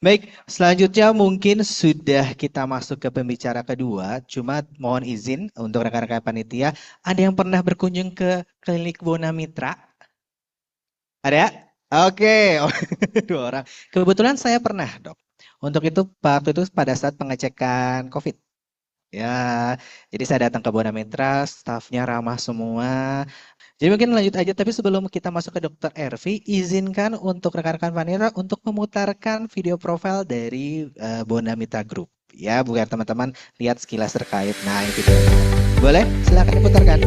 Baik, selanjutnya mungkin sudah kita masuk ke pembicara kedua. Cuma mohon izin untuk rekan-rekan panitia, ada yang pernah berkunjung ke klinik Bona Mitra? Ada? Oke, oh, dua orang. Kebetulan saya pernah, Dok. Untuk itu, waktu itu pada saat pengecekan COVID. Ya, jadi saya datang ke Bona Mitra, stafnya ramah semua. Jadi mungkin lanjut aja, tapi sebelum kita masuk ke Dokter Ervi, izinkan untuk rekan-rekan Vanira untuk memutarkan video profil dari Bona Mitra Group. Ya, biar teman-teman lihat sekilas terkait. Nah, ini videonya. Boleh? Silakan diputarkan.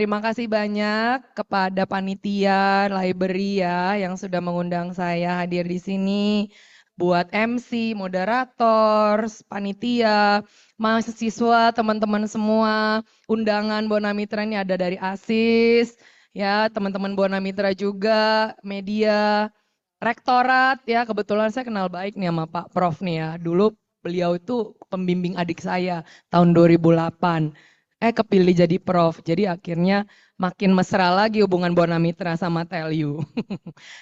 Terima kasih banyak kepada panitia library ya yang sudah mengundang saya hadir di sini. Buat MC, moderator, panitia, mahasiswa, teman-teman semua, undangan Bona Mitra ini ada dari ASIS, ya teman-teman Bona Mitra juga, media, rektorat ya kebetulan saya kenal baik nih sama Pak Prof nih ya. Dulu beliau itu pembimbing adik saya tahun 2008. Kepilih jadi prof. Jadi akhirnya makin mesra lagi hubungan Bona Mitra sama Telyu.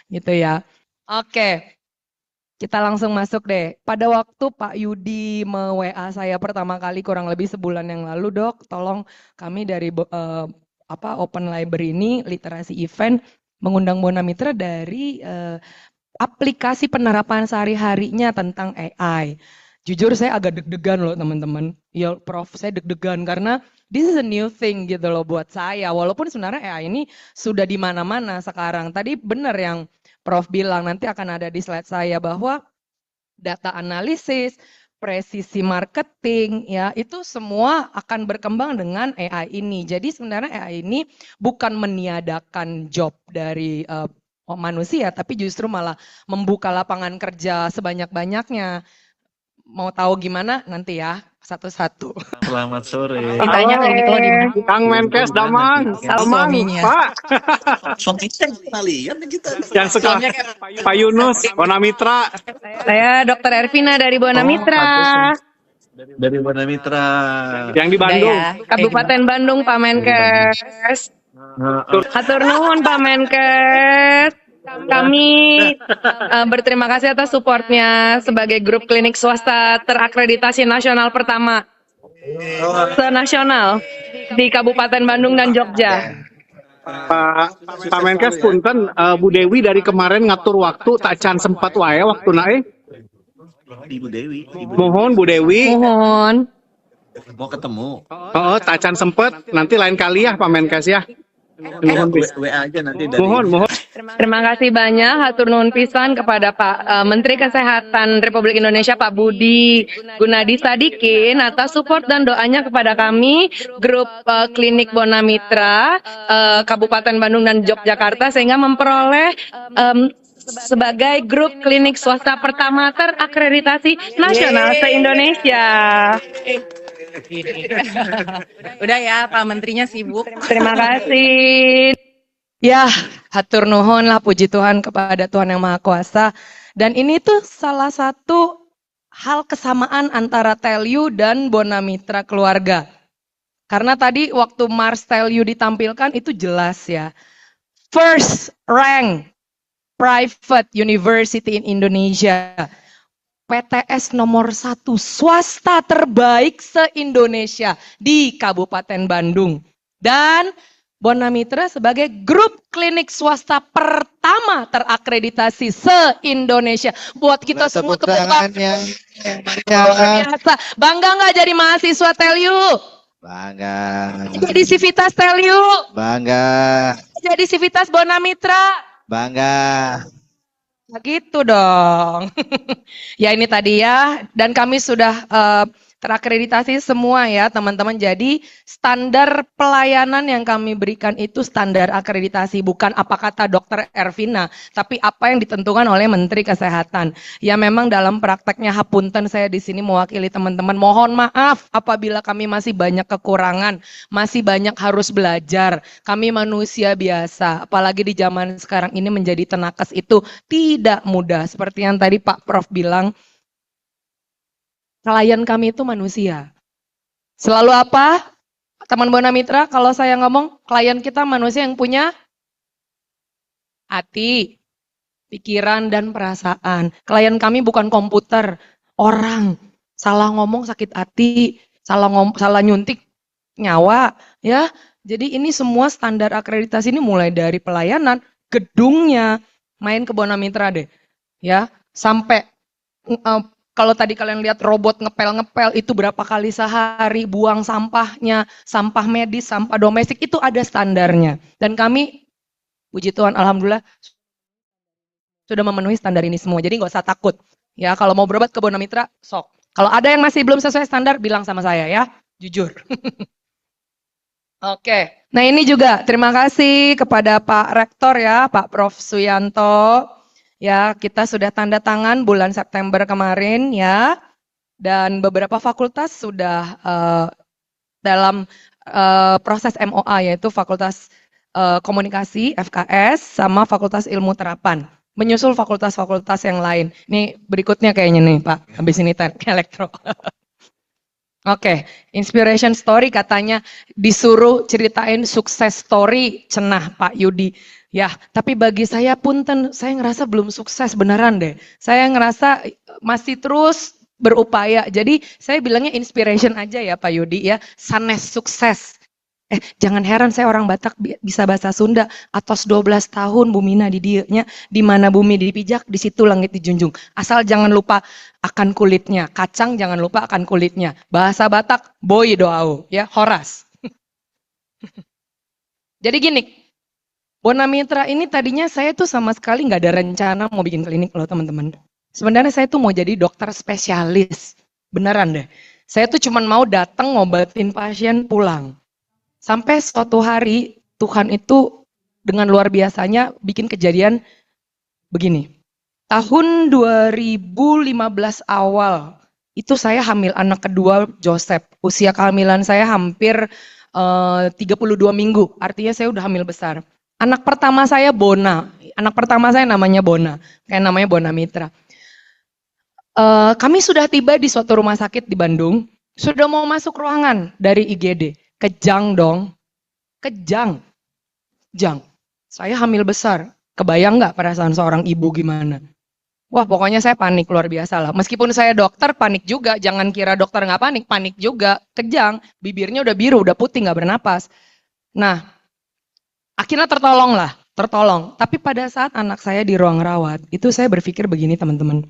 Gitu ya. Oke. Kita langsung masuk deh. Pada waktu Pak Yudi me-WA saya pertama kali kurang lebih sebulan yang lalu, Dok, tolong kami dari Open Library ini literasi event mengundang Bona Mitra dari aplikasi penerapan sehari-harinya tentang AI. Jujur saya agak deg-degan loh teman-teman. Ya Prof, saya deg-degan karena this is a new thing gitu loh buat saya. Walaupun sebenarnya AI ini sudah di mana-mana sekarang. Tadi benar yang Prof bilang, nanti akan ada di slide saya bahwa data analisis, presisi marketing, ya itu semua akan berkembang dengan AI ini. Jadi sebenarnya AI ini bukan meniadakan job dari manusia, tapi justru malah membuka lapangan kerja sebanyak-banyaknya. Mau tahu gimana nanti ya satu-satu. Selamat sore. Ditanya kalau gitu di mana? Kang Menkes Damang, Damang, Pak. Suaminya kita lihat kita. Yang suka Pak Yunus, Bona Mitra. Saya Dokter Ervina dari Bona Mitra. Dari Bona Mitra. Yang di Bandung. Kabupaten Bandung, Pak Menkes. Hatur nuhun Pak Menkes. Kami berterima kasih atas supportnya sebagai grup klinik swasta terakreditasi nasional pertama senasional di Kabupaten Bandung dan Jogja. Pak Menkes punten Bu Dewi dari kemarin ngatur waktu tak can sempat wae waktu nae. Ibu Dewi. Mohon Bu Dewi. Mau ketemu. Oh, tak can sempet. Nanti lain kali ya Pak Menkes ya. Nuhun pisan. WA aja nanti dari Mohon. Terima kasih banyak, hatur nuhun pisan kepada Pak Menteri Kesehatan Republik Indonesia Pak Budi Gunadi Sadikin atas support dan doanya kepada kami grup Klinik Bona Mitra Kabupaten Bandung dan Yogyakarta sehingga memperoleh sebagai grup klinik swasta pertama terakreditasi nasional se-Indonesia. Udah ya, Pak Menterinya sibuk. Terima kasih. Ya, hatur nuhun lah, puji Tuhan kepada Tuhan Yang Maha Kuasa. Dan ini tuh salah satu hal kesamaan antara Telyu dan Bona Mitra keluarga. Karena tadi waktu Mars Telyu ditampilkan itu jelas ya. First rank private university in Indonesia. PTS nomor 1 swasta terbaik se-Indonesia di Kabupaten Bandung. Dan Bona Mitra sebagai grup klinik swasta pertama terakreditasi se-Indonesia. Buat kita semua tepuk tangan yang biasa. Bangga nggak jadi mahasiswa Telyu? bangga, Jadi Sivitas Telyu? bangga, Jadi Sivitas Bona Mitra? bangga. Nah, gitu dong. Ya ini tadi ya, dan kami sudah terakreditasi semua ya teman-teman. Jadi standar pelayanan yang kami berikan itu standar akreditasi, bukan apa kata Dokter Ervina, tapi apa yang ditentukan oleh Menteri Kesehatan. Ya memang dalam prakteknya hapunten saya di sini mewakili teman-teman. Mohon maaf apabila kami masih banyak kekurangan, masih banyak harus belajar. Kami manusia biasa, apalagi di zaman sekarang ini menjadi tenakes itu tidak mudah. Seperti yang tadi Pak Prof bilang, klien kami itu manusia. Selalu apa? Teman Bona Mitra, kalau saya ngomong, klien kita manusia yang punya hati, pikiran, dan perasaan. Klien kami bukan komputer, orang. Salah ngomong sakit hati, salah nyuntik nyawa, ya. Jadi ini semua standar akreditasi ini mulai dari pelayanan, gedungnya, main ke Bona Mitra deh, ya. Sampai kalau tadi kalian lihat robot ngepel-ngepel itu berapa kali sehari, buang sampahnya, sampah medis, sampah domestik, itu ada standarnya. Dan kami, puji Tuhan, alhamdulillah, sudah memenuhi standar ini semua. Jadi nggak usah takut. Ya, kalau mau berobat ke Bona Mitra, sok. Kalau ada yang masih belum sesuai standar, bilang sama saya ya, jujur. Oke, nah ini juga terima kasih kepada Pak Rektor ya, Pak Prof Suyanto. Ya, kita sudah tanda tangan bulan September kemarin ya, dan beberapa fakultas sudah dalam proses MOA, yaitu Fakultas Komunikasi (FKS) sama Fakultas Ilmu Terapan, menyusul fakultas-fakultas yang lain. Ini berikutnya kayaknya nih Pak, habis ini elektro. Oke, inspiration story katanya disuruh ceritain sukses story, cenah Pak Yudi. Ya, tapi bagi saya punten, saya ngerasa belum sukses beneran deh. Saya ngerasa masih terus berupaya. Jadi saya bilangnya inspiration aja ya Pak Yudi ya, sanes sukses. Jangan heran saya orang Batak bisa bahasa Sunda. Atos 12 tahun Bumina di dianya, di mana bumi dipijak, di situ langit dijunjung. Asal jangan lupa akan kulitnya, kacang jangan lupa akan kulitnya. Bahasa Batak, boy doau, ya, horas. Jadi gini, Bona Mitra ini tadinya saya tuh sama sekali nggak ada rencana mau bikin klinik loh teman-teman. Sebenarnya saya tuh mau jadi dokter spesialis, beneran deh. Saya tuh cuman mau datang ngobatin pasien pulang. Sampai suatu hari Tuhan itu dengan luar biasanya bikin kejadian begini. Tahun 2015 awal itu saya hamil anak kedua Joseph. Usia kehamilan saya hampir 32 minggu. Artinya saya udah hamil besar. Anak pertama saya Bona. Anak pertama saya namanya Bona. Kayak namanya Bona Mitra. Kami sudah tiba di suatu rumah sakit di Bandung. Sudah mau masuk ruangan dari IGD. Kejang dong. Kejang. Jang. Saya hamil besar. Kebayang nggak perasaan seorang ibu gimana? Wah pokoknya saya panik luar biasa lah. Meskipun saya dokter panik juga. Jangan kira dokter nggak panik. Panik juga. Kejang. Bibirnya udah biru, udah putih, nggak bernapas. Nah, akhirnya tertolong. Tapi pada saat anak saya di ruang rawat, itu saya berpikir begini teman-teman.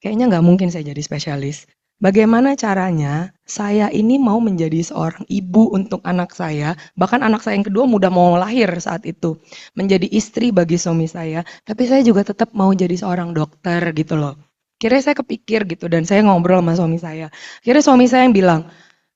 Kayaknya nggak mungkin saya jadi spesialis. Bagaimana caranya saya ini mau menjadi seorang ibu untuk anak saya, bahkan anak saya yang kedua udah mau lahir saat itu, menjadi istri bagi suami saya, tapi saya juga tetap mau jadi seorang dokter gitu loh. Kira saya kepikir gitu dan saya ngobrol sama suami saya. Kira suami saya yang bilang,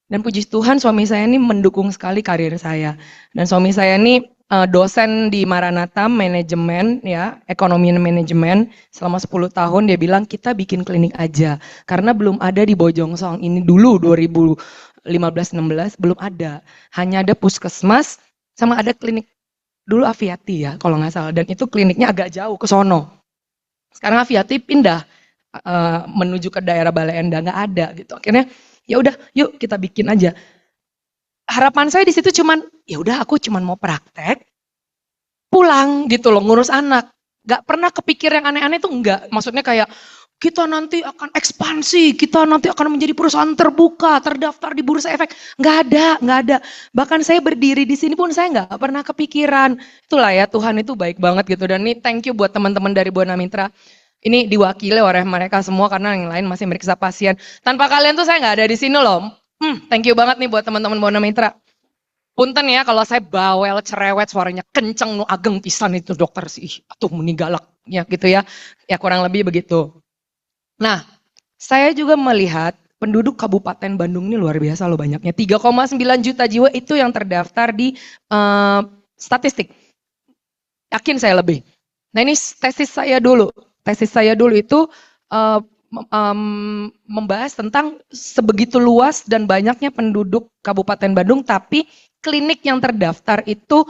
dan puji Tuhan suami saya ini mendukung sekali karir saya. Dan suami saya ini dosen di Maranatha manajemen ya, ekonomi dan manajemen selama 10 tahun. Dia bilang kita bikin klinik aja karena belum ada di Bojongsong ini dulu 2015-16 belum ada. Hanya ada puskesmas sama ada klinik dulu Aviati ya kalau nggak salah, dan itu kliniknya agak jauh ke sono. Sekarang Aviati pindah menuju ke daerah Bale Endah, nggak ada gitu. Akhirnya ya udah yuk kita bikin aja. Harapan saya di situ cuman ya udah aku cuman mau praktek pulang gitu loh, ngurus anak. Gak pernah kepikir yang aneh-aneh tuh enggak. Maksudnya kayak kita nanti akan ekspansi, kita nanti akan menjadi perusahaan terbuka, terdaftar di bursa efek. Nggak ada. Bahkan saya berdiri di sini pun saya nggak pernah kepikiran. Itulah ya, Tuhan itu baik banget gitu. Dan ini thank you buat teman-teman dari Buana Mitra. Ini diwakili oleh mereka semua karena yang lain masih meriksa pasien. Tanpa kalian tuh saya nggak ada di sini loh. Thank you banget nih buat teman-teman Buana Mitra. Punten ya kalau saya bawel, cerewet, suaranya kenceng, nu ageng pisan itu dokter sih. Atuh meni galaknya gitu ya. Ya kurang lebih begitu. Nah, saya juga melihat penduduk Kabupaten Bandung ini luar biasa loh banyaknya. 3,9 juta jiwa itu yang terdaftar di statistik. Yakin saya lebih. Nah ini tesis saya dulu. Tesis saya dulu itu membahas tentang sebegitu luas dan banyaknya penduduk Kabupaten Bandung, tapi klinik yang terdaftar itu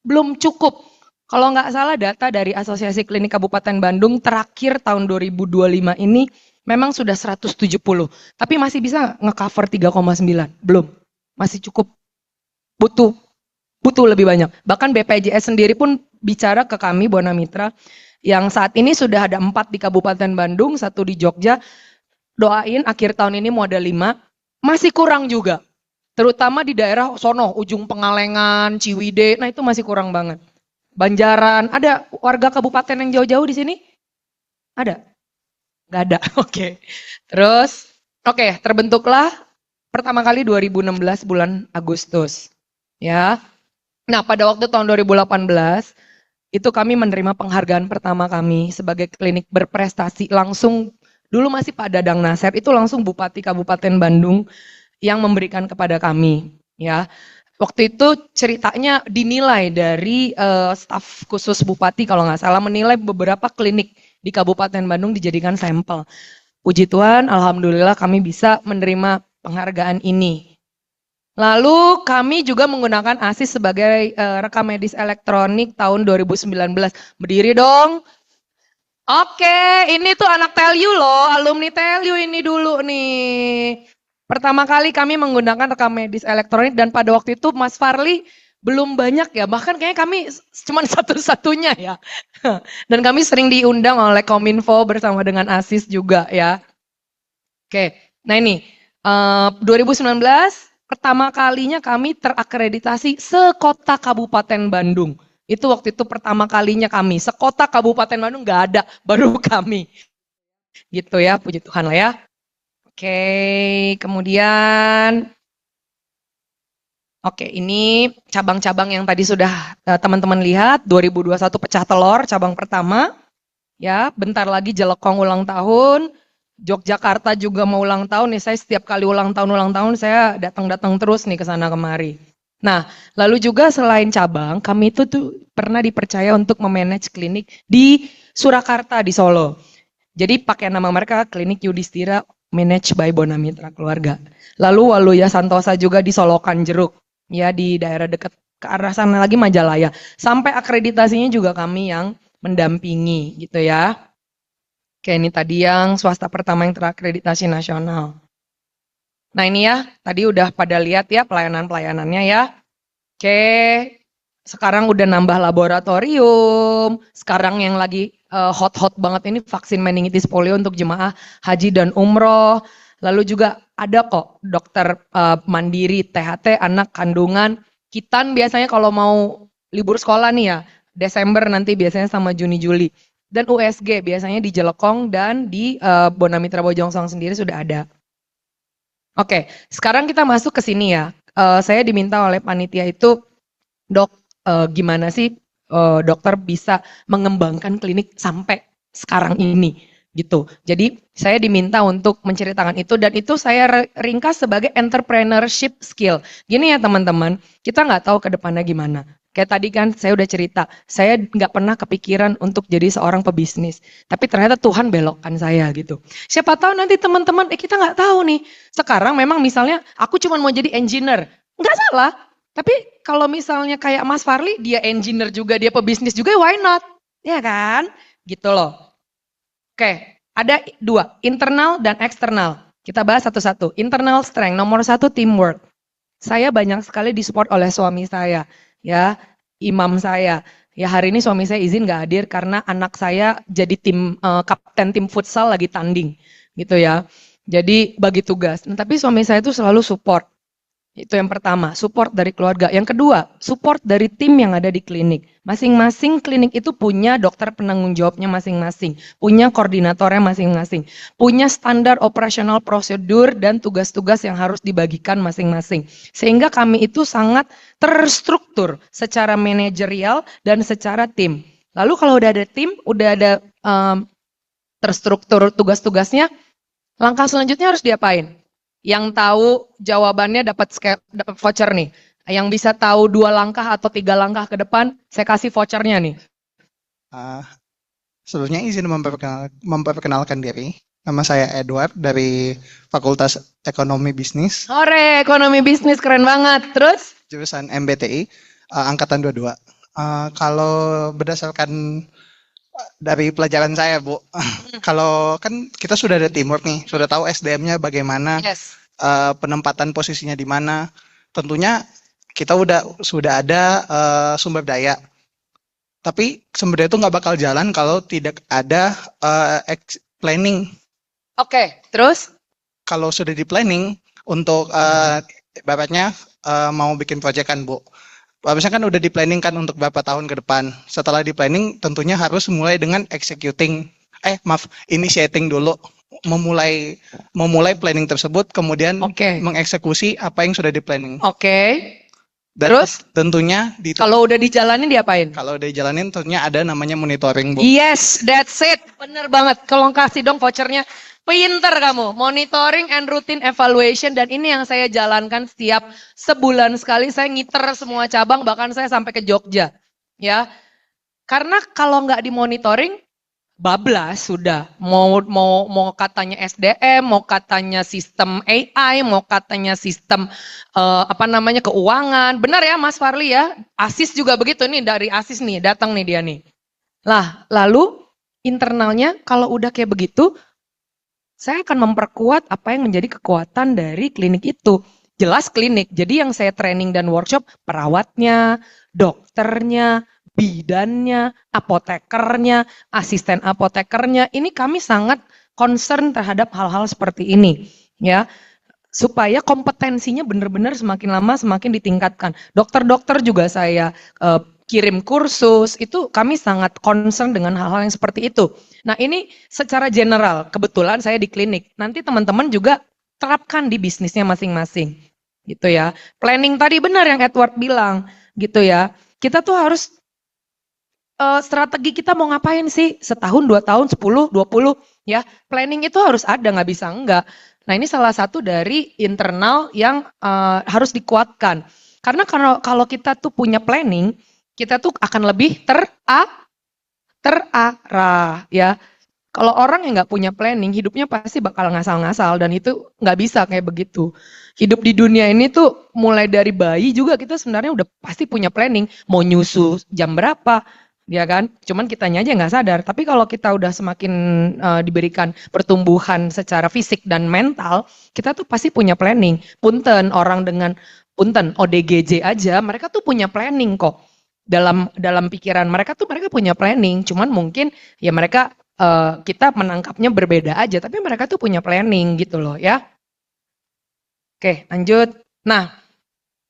belum cukup. Kalau nggak salah data dari Asosiasi Klinik Kabupaten Bandung terakhir tahun 2025 ini memang sudah 170, tapi masih bisa nge-cover 3,9, belum. Masih cukup, butuh lebih banyak. Bahkan BPJS sendiri pun bicara ke kami Buana Mitra, yang saat ini sudah ada 4 di Kabupaten Bandung, 1 di Jogja. Doain akhir tahun ini mau ada 5, masih kurang juga. Terutama di daerah sono, ujung Pengalengan, Ciwidey, nah itu masih kurang banget. Banjaran, ada warga kabupaten yang jauh-jauh di sini? Ada? Gak ada, oke. Terus, terbentuklah pertama kali 2016 bulan Agustus. Ya. Nah pada waktu tahun 2018, itu kami menerima penghargaan pertama kami sebagai klinik berprestasi langsung, dulu masih Pak Dadang Nasir, itu langsung Bupati Kabupaten Bandung yang memberikan kepada kami. Ya, waktu itu ceritanya dinilai dari staf khusus Bupati kalau nggak salah menilai beberapa klinik di Kabupaten Bandung dijadikan sampel. Puji Tuhan, alhamdulillah kami bisa menerima penghargaan ini. Lalu kami juga menggunakan ASIS sebagai rekam medis elektronik tahun 2019. Berdiri dong. Oke, ini tuh anak Telyu loh, alumni Telyu ini dulu nih. Pertama kali kami menggunakan rekam medis elektronik dan pada waktu itu Mas Farli belum banyak ya, bahkan kayaknya kami cuma satu-satunya ya. Dan kami sering diundang oleh Kominfo bersama dengan ASIS juga ya. Oke, nah ini 2019 pertama kalinya kami terakreditasi sekota Kabupaten Bandung. Itu waktu itu pertama kalinya kami, sekota Kabupaten Bandung nggak ada, baru kami. Gitu ya, puji Tuhan lah ya. Oke, kemudian ini cabang-cabang yang tadi sudah teman-teman lihat, 2021 pecah telur, cabang pertama. Ya, bentar lagi Jelekong ulang tahun. Yogyakarta juga mau ulang tahun nih, saya setiap kali ulang tahun saya datang terus nih ke sana kemari. Nah, lalu juga selain cabang, kami itu tuh pernah dipercaya untuk memanage klinik di Surakarta di Solo. Jadi pakai nama mereka Klinik Yudhistira Managed by Buana Mitra Keluarga. Lalu Waluya Santosa juga di Solokan Jeruk, ya di daerah dekat ke arah sana lagi Majalaya. Sampai akreditasinya juga kami yang mendampingi gitu ya. Oke, ini tadi yang swasta pertama yang terakreditasi nasional. Nah ini ya, tadi udah pada lihat ya pelayanan-pelayanannya ya. Oke, sekarang udah nambah laboratorium. Sekarang yang lagi hot-hot banget ini vaksin meningitis polio untuk jemaah haji dan umroh. Lalu juga ada kok dokter mandiri THT anak kandungan. Kitan biasanya kalau mau libur sekolah nih ya, Desember nanti biasanya sama Juni-Juli. Dan USG biasanya di Jelekong dan di Buana Mitra Bojongsong sendiri sudah ada. Oke, sekarang kita masuk ke sini ya. Saya diminta oleh panitia itu, Dok, gimana sih dokter bisa mengembangkan klinik sampai sekarang ini gitu. Jadi saya diminta untuk menceritakan itu dan itu saya ringkas sebagai entrepreneurship skill. Gini ya teman-teman, kita nggak tahu ke depannya gimana. Kayak tadi kan saya udah cerita, saya nggak pernah kepikiran untuk jadi seorang pebisnis. Tapi ternyata Tuhan belokkan saya gitu. Siapa tahu nanti teman-teman, kita nggak tahu nih. Sekarang memang misalnya aku cuma mau jadi engineer. Nggak salah. Tapi kalau misalnya kayak Mas Farli, dia engineer juga, dia pebisnis juga, why not? Ya kan? Gitu loh. Oke, ada dua, internal dan eksternal. Kita bahas satu-satu. Internal strength, nomor satu teamwork. Saya banyak sekali disupport oleh suami saya, ya, imam saya. Ya hari ini suami saya izin nggak hadir karena anak saya jadi kapten tim futsal lagi tanding, gitu ya. Jadi bagi tugas. Nah, tapi suami saya itu selalu support. Itu yang pertama, support dari keluarga. Yang kedua, support dari tim yang ada di klinik. Masing-masing klinik itu punya dokter penanggung jawabnya masing-masing, punya koordinatornya masing-masing, punya standar operasional prosedur dan tugas-tugas yang harus dibagikan masing-masing. Sehingga kami itu sangat terstruktur secara manajerial dan secara tim. Lalu kalau udah ada tim, udah ada terstruktur tugas-tugasnya, langkah selanjutnya harus diapain? Yang tahu jawabannya dapat voucher nih. Yang bisa tahu 2 langkah atau 3 langkah ke depan, saya kasih vouchernya nih. Sebelumnya izin memperkenalkan diri. Nama saya Edward dari Fakultas Ekonomi Bisnis, Hore, ekonomi bisnis keren banget. Terus? jurusan MBTI, angkatan 22. Kalau berdasarkan dari pelajaran saya, Bu, kalau kan kita sudah ada teamwork nih, sudah tahu SDM-nya bagaimana, Yes. penempatan posisinya di mana. Tentunya kita sudah ada sumber daya. Tapi sumber daya itu nggak bakal jalan kalau tidak ada planning. Oke, terus? Kalau sudah di planning untuk ibaratnya mau bikin proyek kan, Bu. Habisnya kan udah di planning kan untuk berapa tahun ke depan. Setelah di planning tentunya harus mulai dengan initiating dulu. Memulai planning tersebut, kemudian Oke. mengeksekusi apa yang sudah di planning. Oke. Dan Terus? tentunya Kalau udah dijalanin diapain? kalau udah jalanin tentunya ada namanya monitoring, Bu. Yes, that's it. Bener banget. Kalau kasih dong vouchernya. Pinter kamu. Monitoring and routine evaluation. Dan ini yang saya jalankan setiap sebulan sekali. Saya ngiter semua cabang. Bahkan saya sampai ke Jogja. Ya. Karena kalau nggak dimonitoring, bablas sudah. Mau katanya SDM, mau katanya sistem AI, mau katanya sistem keuangan. Benar ya Mas Farli ya? ASIS juga begitu nih, dari ASIS nih, datang nih dia nih. Lah, lalu internalnya kalau udah kayak begitu, saya akan memperkuat apa yang menjadi kekuatan dari klinik itu. Jelas klinik, jadi yang saya training dan workshop, perawatnya, dokternya, bidannya, apotekernya, asisten apotekernya, ini kami sangat concern terhadap hal-hal seperti ini. Ya, supaya kompetensinya benar-benar semakin lama semakin ditingkatkan. Dokter-dokter juga saya kirim kursus, itu kami sangat concern dengan hal-hal yang seperti itu. Nah ini secara general, kebetulan saya di klinik, nanti teman-teman juga terapkan di bisnisnya masing-masing. Gitu ya. Planning tadi benar yang Edward bilang, gitu ya. Kita tuh harus strategi kita mau ngapain sih? Setahun, 2 tahun, 10, 20, ya. Planning itu harus ada, nggak bisa enggak. Nah ini salah satu dari internal yang harus dikuatkan. Karena kalau kita tuh punya planning, kita tuh akan lebih terarah ya. Kalau orang yang nggak punya planning, hidupnya pasti bakal ngasal-ngasal dan itu nggak bisa kayak begitu. Hidup di dunia ini tuh mulai dari bayi juga kita sebenarnya udah pasti punya planning. Mau nyusu jam berapa, ya kan? Cuman kitanya aja nggak sadar. Tapi kalau kita udah semakin diberikan pertumbuhan secara fisik dan mental, kita tuh pasti punya planning. Punten ODGJ aja, mereka tuh punya planning kok. Dalam pikiran mereka punya planning, cuman mungkin ya mereka kita menangkapnya berbeda aja, tapi mereka tuh punya planning gitu loh ya. Oke, lanjut. Nah,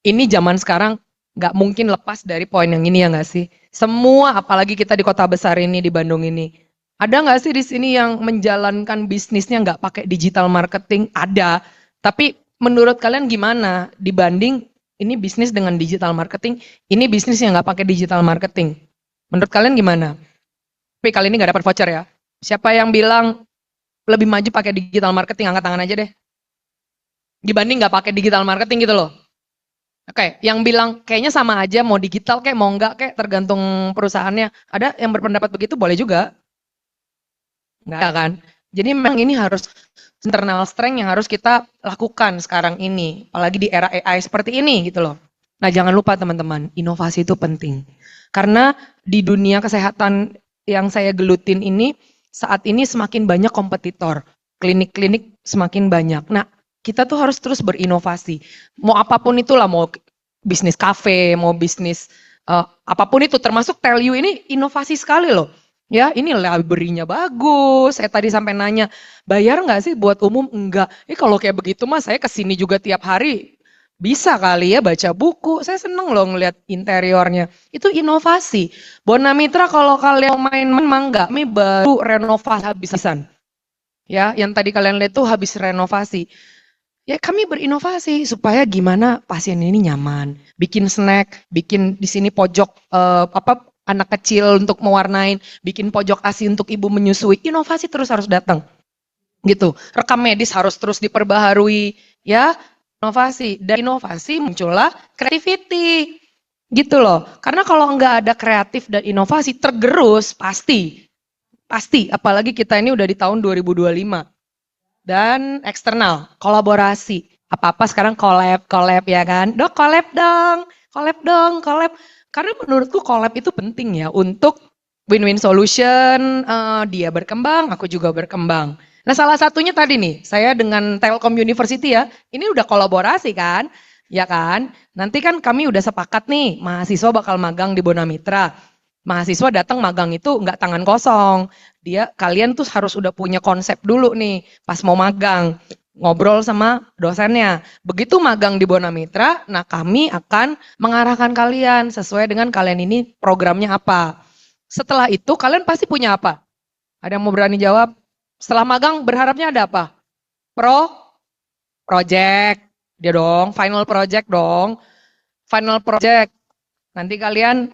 ini zaman sekarang nggak mungkin lepas dari poin yang ini ya nggak sih? Semua, apalagi kita di kota besar ini di Bandung ini, ada nggak sih di sini yang menjalankan bisnisnya nggak pakai digital marketing? Ada, tapi menurut kalian gimana dibanding ini bisnis dengan digital marketing, ini bisnis yang nggak pakai digital marketing? Menurut kalian gimana? Tapi kali ini nggak dapat voucher ya. Siapa yang bilang lebih maju pakai digital marketing, angkat tangan aja deh. Dibanding nggak pakai digital marketing gitu loh. Oke, yang bilang kayaknya sama aja, mau digital kayak mau nggak kayak tergantung perusahaannya. Ada yang berpendapat begitu, boleh juga. Nggak kan? Jadi memang ini harus internal strength yang harus kita lakukan sekarang ini. Apalagi di era AI seperti ini gitu loh. Nah jangan lupa teman-teman, inovasi itu penting. Karena di dunia kesehatan yang saya gelutin ini, saat ini semakin banyak kompetitor. Klinik-klinik semakin banyak. Nah kita tuh harus terus berinovasi. Mau apapun itulah, mau bisnis kafe, mau bisnis apapun itu, termasuk Tell You ini inovasi sekali loh. Ya, ini library-nya bagus. Saya tadi sampai nanya, bayar nggak sih buat umum? Enggak. Kalau kayak begitu mas, saya kesini juga tiap hari. Bisa kali ya baca buku. Saya seneng loh ngeliat interiornya. Itu inovasi. Bonamitra kalau kalian main-main mangga, kami baru renovasi habis-habisan. Ya, yang tadi kalian lihat tuh habis renovasi. Ya kami berinovasi supaya gimana pasien ini nyaman. Bikin snack, bikin di sini pojok anak kecil untuk mewarnain, bikin pojok ASI untuk ibu menyusui. Inovasi terus harus datang. Gitu. Rekam medis harus terus diperbaharui, ya. Inovasi, dan inovasi muncullah creativity. Gitu loh. Karena kalau nggak ada kreatif dan inovasi tergerus pasti apalagi kita ini udah di tahun 2025. Dan eksternal, kolaborasi. Apa-apa sekarang collab ya kan? Dok, collab dong. Karena menurutku collab itu penting ya untuk win-win solution, dia berkembang, aku juga berkembang. Nah salah satunya tadi nih, saya dengan Telkom University ya, ini udah kolaborasi kan? Ya kan? Nanti kan kami udah sepakat nih, mahasiswa bakal magang di Bonamitra. Mahasiswa datang magang itu nggak tangan kosong. Kalian tuh harus udah punya konsep dulu nih pas mau magang. Ngobrol sama dosennya. Begitu magang di Bonamitra, nah kami akan mengarahkan kalian sesuai dengan kalian ini programnya apa. Setelah itu kalian pasti punya apa? Ada yang mau berani jawab? Setelah magang berharapnya ada apa? Project. Dia dong, final project dong. Final project. Nanti kalian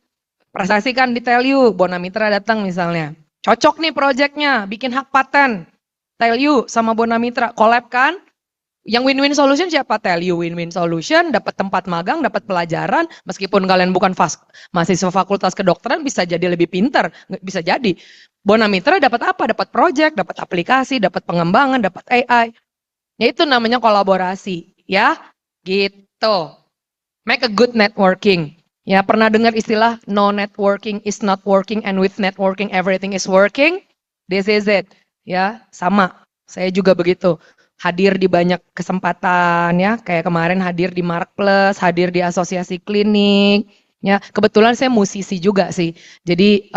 prestasikan di Tell You, Bonamitra datang misalnya. Cocok nih projectnya, bikin hak paten. Tell You sama Bonamitra, collab kan? Yang win-win solution siapa? Tell You win-win solution, dapat tempat magang, dapat pelajaran, meskipun kalian bukan mahasiswa fakultas kedokteran, bisa jadi lebih pintar, bisa jadi. Bonamitra dapat apa? Dapat project, dapat aplikasi, dapat pengembangan, dapat AI. Ya itu namanya kolaborasi, ya gitu. Make a good networking. Ya, pernah dengar istilah no networking is not working and with networking everything is working? This is it. Ya, sama. Saya juga begitu. Hadir di banyak kesempatan ya, kayak kemarin hadir di Mark Plus, hadir di asosiasi klinik. Ya, kebetulan saya musisi juga sih. Jadi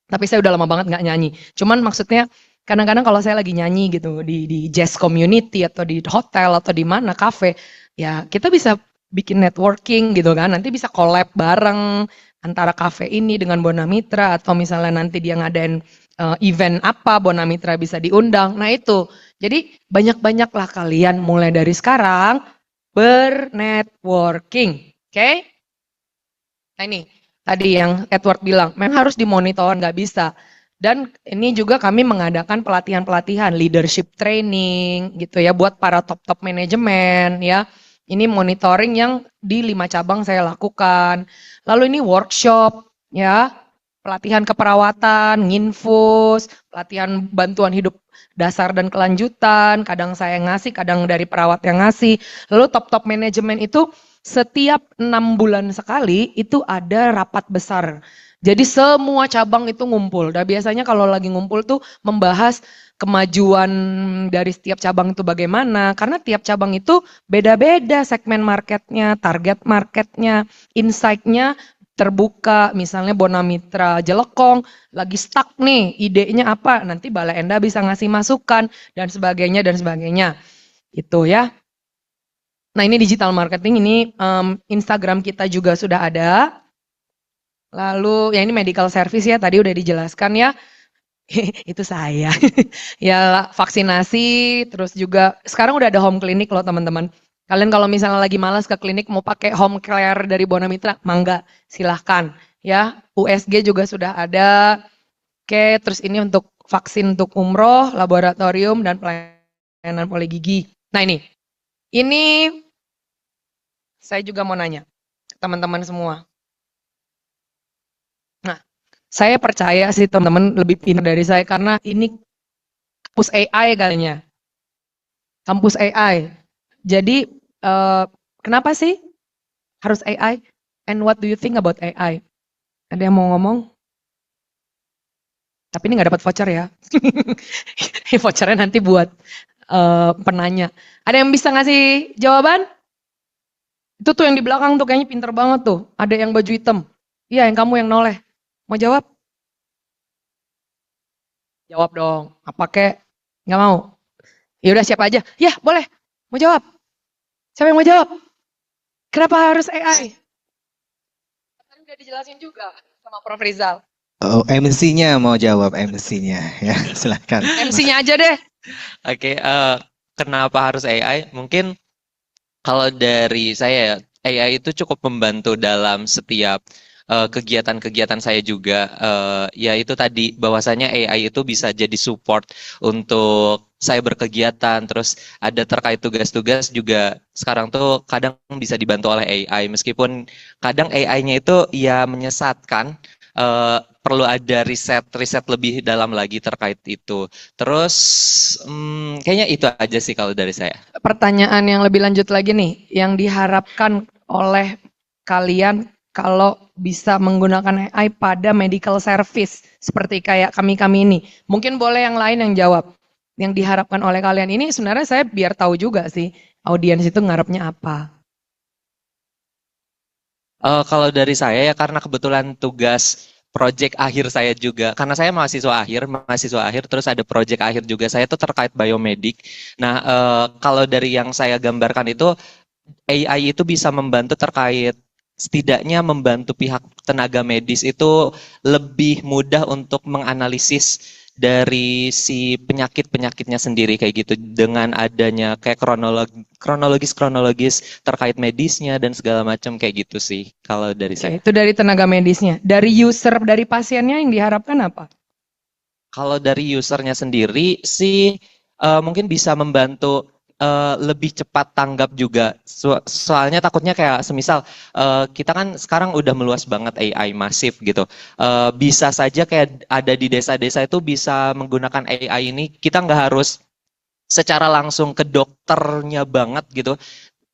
tapi saya udah lama banget nggak nyanyi. Cuman maksudnya kadang-kadang kalau saya lagi nyanyi gitu di jazz community atau di hotel atau di mana kafe, ya kita bisa bikin networking gitu kan, nanti bisa collab bareng antara kafe ini dengan Bonamitra atau misalnya nanti dia ngadain event apa, Bonamitra bisa diundang. Nah itu, jadi banyak-banyaklah kalian mulai dari sekarang bernetworking, oke? Nah ini tadi yang Edward bilang, memang harus dimonitor, nggak bisa. Dan ini juga kami mengadakan pelatihan-pelatihan, leadership training gitu ya, buat para top-top manajemen ya. Ini monitoring yang di 5 cabang saya lakukan. Lalu ini workshop, ya, pelatihan keperawatan, nginfus, pelatihan bantuan hidup dasar dan kelanjutan. Kadang saya ngasih, kadang dari perawat yang ngasih. Lalu top-top manajemen itu setiap 6 bulan sekali itu ada rapat besar. Jadi semua cabang itu ngumpul. Dan biasanya kalau lagi ngumpul tuh membahas kemajuan dari setiap cabang itu bagaimana. Karena tiap cabang itu beda-beda segmen marketnya, target marketnya, insight-nya terbuka. Misalnya Bonamitra Jelekong lagi stuck nih, idenya apa? Nanti Balai Endah bisa ngasih masukan dan sebagainya dan sebagainya. Itu ya. Nah ini digital marketing, ini Instagram kita juga sudah ada. Lalu ya ini medical service ya, tadi udah dijelaskan ya. Itu saya. Ya vaksinasi, terus juga sekarang udah ada home clinic loh teman-teman. Kalian kalau misalnya lagi malas ke klinik mau pakai home care dari Bona Mitra, mangga, silahkan. Ya, USG juga sudah ada. Oke, terus ini untuk vaksin untuk umroh, laboratorium, dan pelayanan poligigi. Nah ini saya juga mau nanya ke teman-teman semua. Nah, saya percaya sih teman-teman lebih pintar dari saya karena ini kampus AI kalinya. Kampus AI. Jadi kenapa sih harus AI? And what do you think about AI? Ada yang mau ngomong? Tapi ini nggak dapat voucher ya. Ini vouchernya nanti buat penanya. Ada yang bisa ngasih jawaban? Itu tuh yang di belakang tuh kayaknya pinter banget tuh. Ada yang baju hitam. Iya, yang kamu yang noleh. Mau jawab? Jawab dong. Apa kek? Nggak mau? Ya udah siapa aja. Ya, boleh. Mau jawab? Siapa yang mau jawab? Kenapa harus AI? Tadi udah dijelasin juga sama Prof. Rizal. Oh, MC-nya mau jawab MC-nya ya, silakan. MC-nya aja deh. Oke, kenapa harus AI? Mungkin kalau dari saya, AI itu cukup membantu dalam setiap kegiatan-kegiatan saya juga. Ya itu tadi, bahwasanya AI itu bisa jadi support untuk saya berkegiatan, terus ada terkait tugas-tugas juga sekarang tuh kadang bisa dibantu oleh AI, meskipun kadang AI-nya itu ya menyesatkan, perlu ada riset lebih dalam lagi terkait itu. Terus kayaknya itu aja sih kalau dari saya. Pertanyaan yang lebih lanjut lagi nih, yang diharapkan oleh kalian kalau bisa menggunakan AI pada medical service seperti kayak kami-kami ini. Mungkin boleh yang lain yang jawab. Yang diharapkan oleh kalian ini sebenarnya saya biar tahu juga sih audiens itu ngarepnya apa. Kalau dari saya ya karena kebetulan tugas project akhir saya juga, karena saya mahasiswa akhir, terus ada project akhir juga saya itu terkait biomedik. Nah, kalau dari yang saya gambarkan itu AI itu bisa membantu terkait setidaknya membantu pihak tenaga medis itu lebih mudah untuk menganalisis dari si penyakit-penyakitnya sendiri kayak gitu dengan adanya kayak kronologis terkait medisnya dan segala macam kayak gitu sih kalau dari saya. Itu dari tenaga medisnya. Dari user, dari pasiennya yang diharapkan apa? Kalau dari usernya sendiri sih mungkin bisa membantu lebih cepat tanggap juga. Soalnya takutnya kayak semisal kita kan sekarang udah meluas banget AI masif gitu. Bisa saja kayak ada di desa-desa itu bisa menggunakan AI ini. Kita nggak harus secara langsung ke dokternya banget gitu.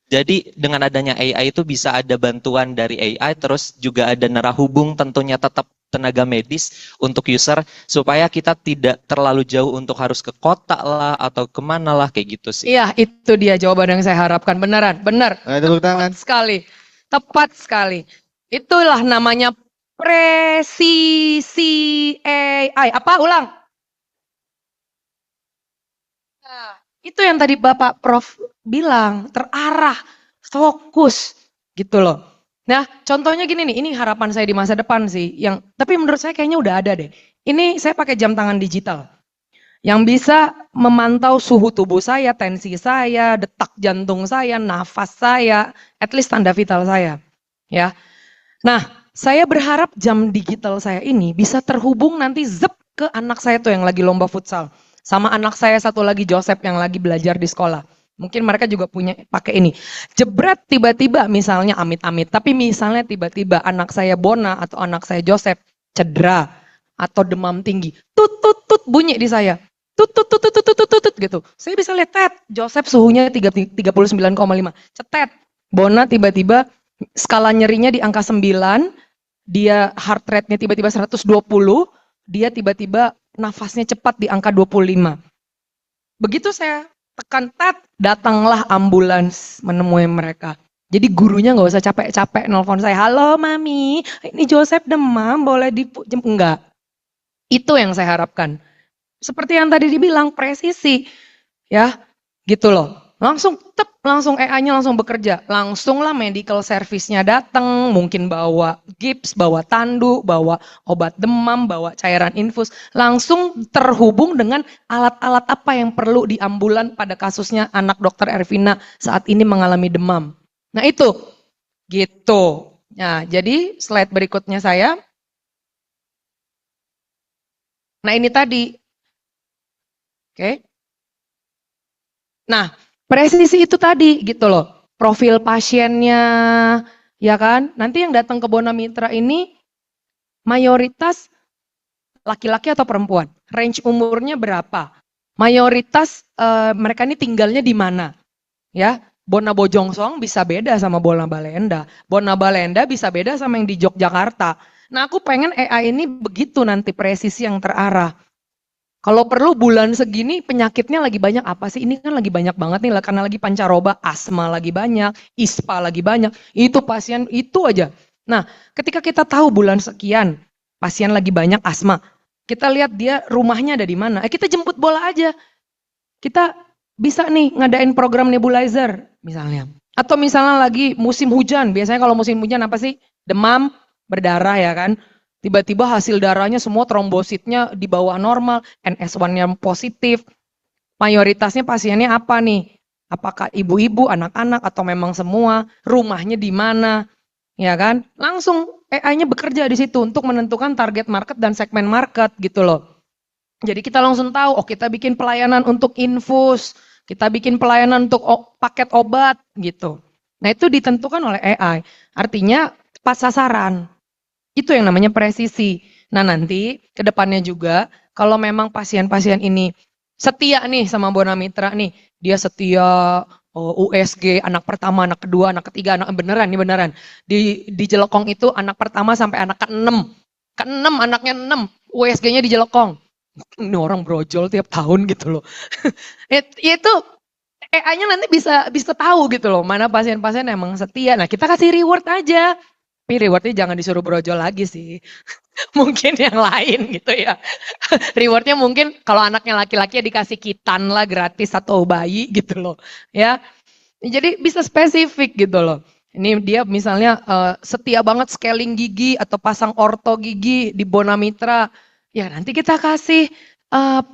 Jadi dengan adanya AI itu bisa ada bantuan dari AI, terus juga ada nerahubung tentunya tetap tenaga medis untuk user supaya kita tidak terlalu jauh untuk harus ke kota lah atau kemana lah kayak gitu sih. Iya, itu dia jawaban yang saya harapkan. Beneran, benar. Tepuk tangan. Tepat sekali. Tepat sekali. Itulah namanya presisi AI. Apa? Ulang. Nah, itu yang tadi Bapak Prof bilang, terarah, fokus, gitu loh. Nah, contohnya gini nih, ini harapan saya di masa depan sih, tapi menurut saya kayaknya udah ada deh. Ini saya pakai jam tangan digital, yang bisa memantau suhu tubuh saya, tensi saya, detak jantung saya, nafas saya, at least tanda vital saya, ya. Nah, saya berharap jam digital saya ini bisa terhubung nanti zep ke anak saya tuh yang lagi lomba futsal. Sama anak saya satu lagi Joseph yang lagi belajar di sekolah. Mungkin mereka juga punya pakai ini. Jebret tiba-tiba misalnya amit-amit, tapi misalnya tiba-tiba anak saya Bona atau anak saya Joseph cedera atau demam tinggi. Tut tut tut bunyi di saya. Tut tut tut tut tut tut tut gitu. Saya bisa lihat tet, Joseph suhunya 39,5. Cetet. Bona tiba-tiba skala nyerinya di angka 9, dia heart rate-nya tiba-tiba 120, dia tiba-tiba nafasnya cepat di angka 25. Begitu saya tekan tet, datanglah ambulans menemui mereka. Jadi gurunya nggak usah capek-capek nelpon saya, halo mami, ini Joseph demam, boleh enggak. Itu yang saya harapkan. Seperti yang tadi dibilang, presisi. Ya, gitu loh. Langsung AI-nya langsung bekerja. Langsung lah medical service-nya datang, mungkin bawa gips, bawa tandu, bawa obat demam, bawa cairan infus. Langsung terhubung dengan alat-alat apa yang perlu di ambulan pada kasusnya anak dokter Ervina saat ini mengalami demam. Nah itu, gitu. Nah jadi slide berikutnya saya. Nah ini tadi. Oke. Nah, presisi itu tadi gitu loh. Profil pasiennya, ya kan? Nanti yang datang ke Bona Mitra ini mayoritas laki-laki atau perempuan? Range umurnya berapa? Mayoritas mereka ini tinggalnya di mana? Ya, Bona Bojongsong bisa beda sama Bona Balenda. Bona Balenda bisa beda sama yang di Yogyakarta. Nah, aku pengen AI ini begitu nanti presisi yang terarah. Kalau perlu bulan segini penyakitnya lagi banyak apa sih? Ini kan lagi banyak banget nih karena lagi pancaroba, asma lagi banyak, ISPA lagi banyak. Itu pasien itu aja. Nah, ketika kita tahu bulan sekian pasien lagi banyak asma, kita lihat dia rumahnya ada di mana. Kita jemput bola aja. Kita bisa nih ngadain program nebulizer misalnya. Atau misalnya lagi musim hujan. Biasanya kalau musim hujan apa sih? Demam, berdarah ya kan. Tiba-tiba hasil darahnya semua trombositnya di bawah normal, NS1-nya positif. Mayoritasnya pasiennya apa nih? Apakah ibu-ibu, anak-anak, atau memang semua? Rumahnya di mana? Ya kan? Langsung AI-nya bekerja di situ untuk menentukan target market dan segmen market gitu loh. Jadi kita langsung tahu, oh kita bikin pelayanan untuk infus, kita bikin pelayanan untuk paket obat gitu. Nah itu ditentukan oleh AI. Artinya tepat sasaran. Itu yang namanya presisi. Nah nanti ke depannya juga kalau memang pasien-pasien ini setia nih sama Bona Mitra nih, dia setia USG anak pertama, anak kedua, anak ketiga, anak beneran nih beneran. Di Jelekong itu anak pertama sampai anak ke-6. Ke-6 anaknya 6, USG-nya di Jelekong. Ini orang brojol tiap tahun gitu loh. Itu AI-nya nanti bisa tahu gitu loh mana pasien-pasien emang setia. Nah kita kasih reward aja. Tapi rewardnya jangan disuruh brojol lagi sih. Mungkin yang lain gitu ya. Rewardnya mungkin kalau anaknya laki-laki ya dikasih kitan lah gratis atau bayi gitu loh. Ya, jadi bisa spesifik gitu loh. Ini dia misalnya setia banget scaling gigi atau pasang orto gigi di Bona Mitra. Ya nanti kita kasih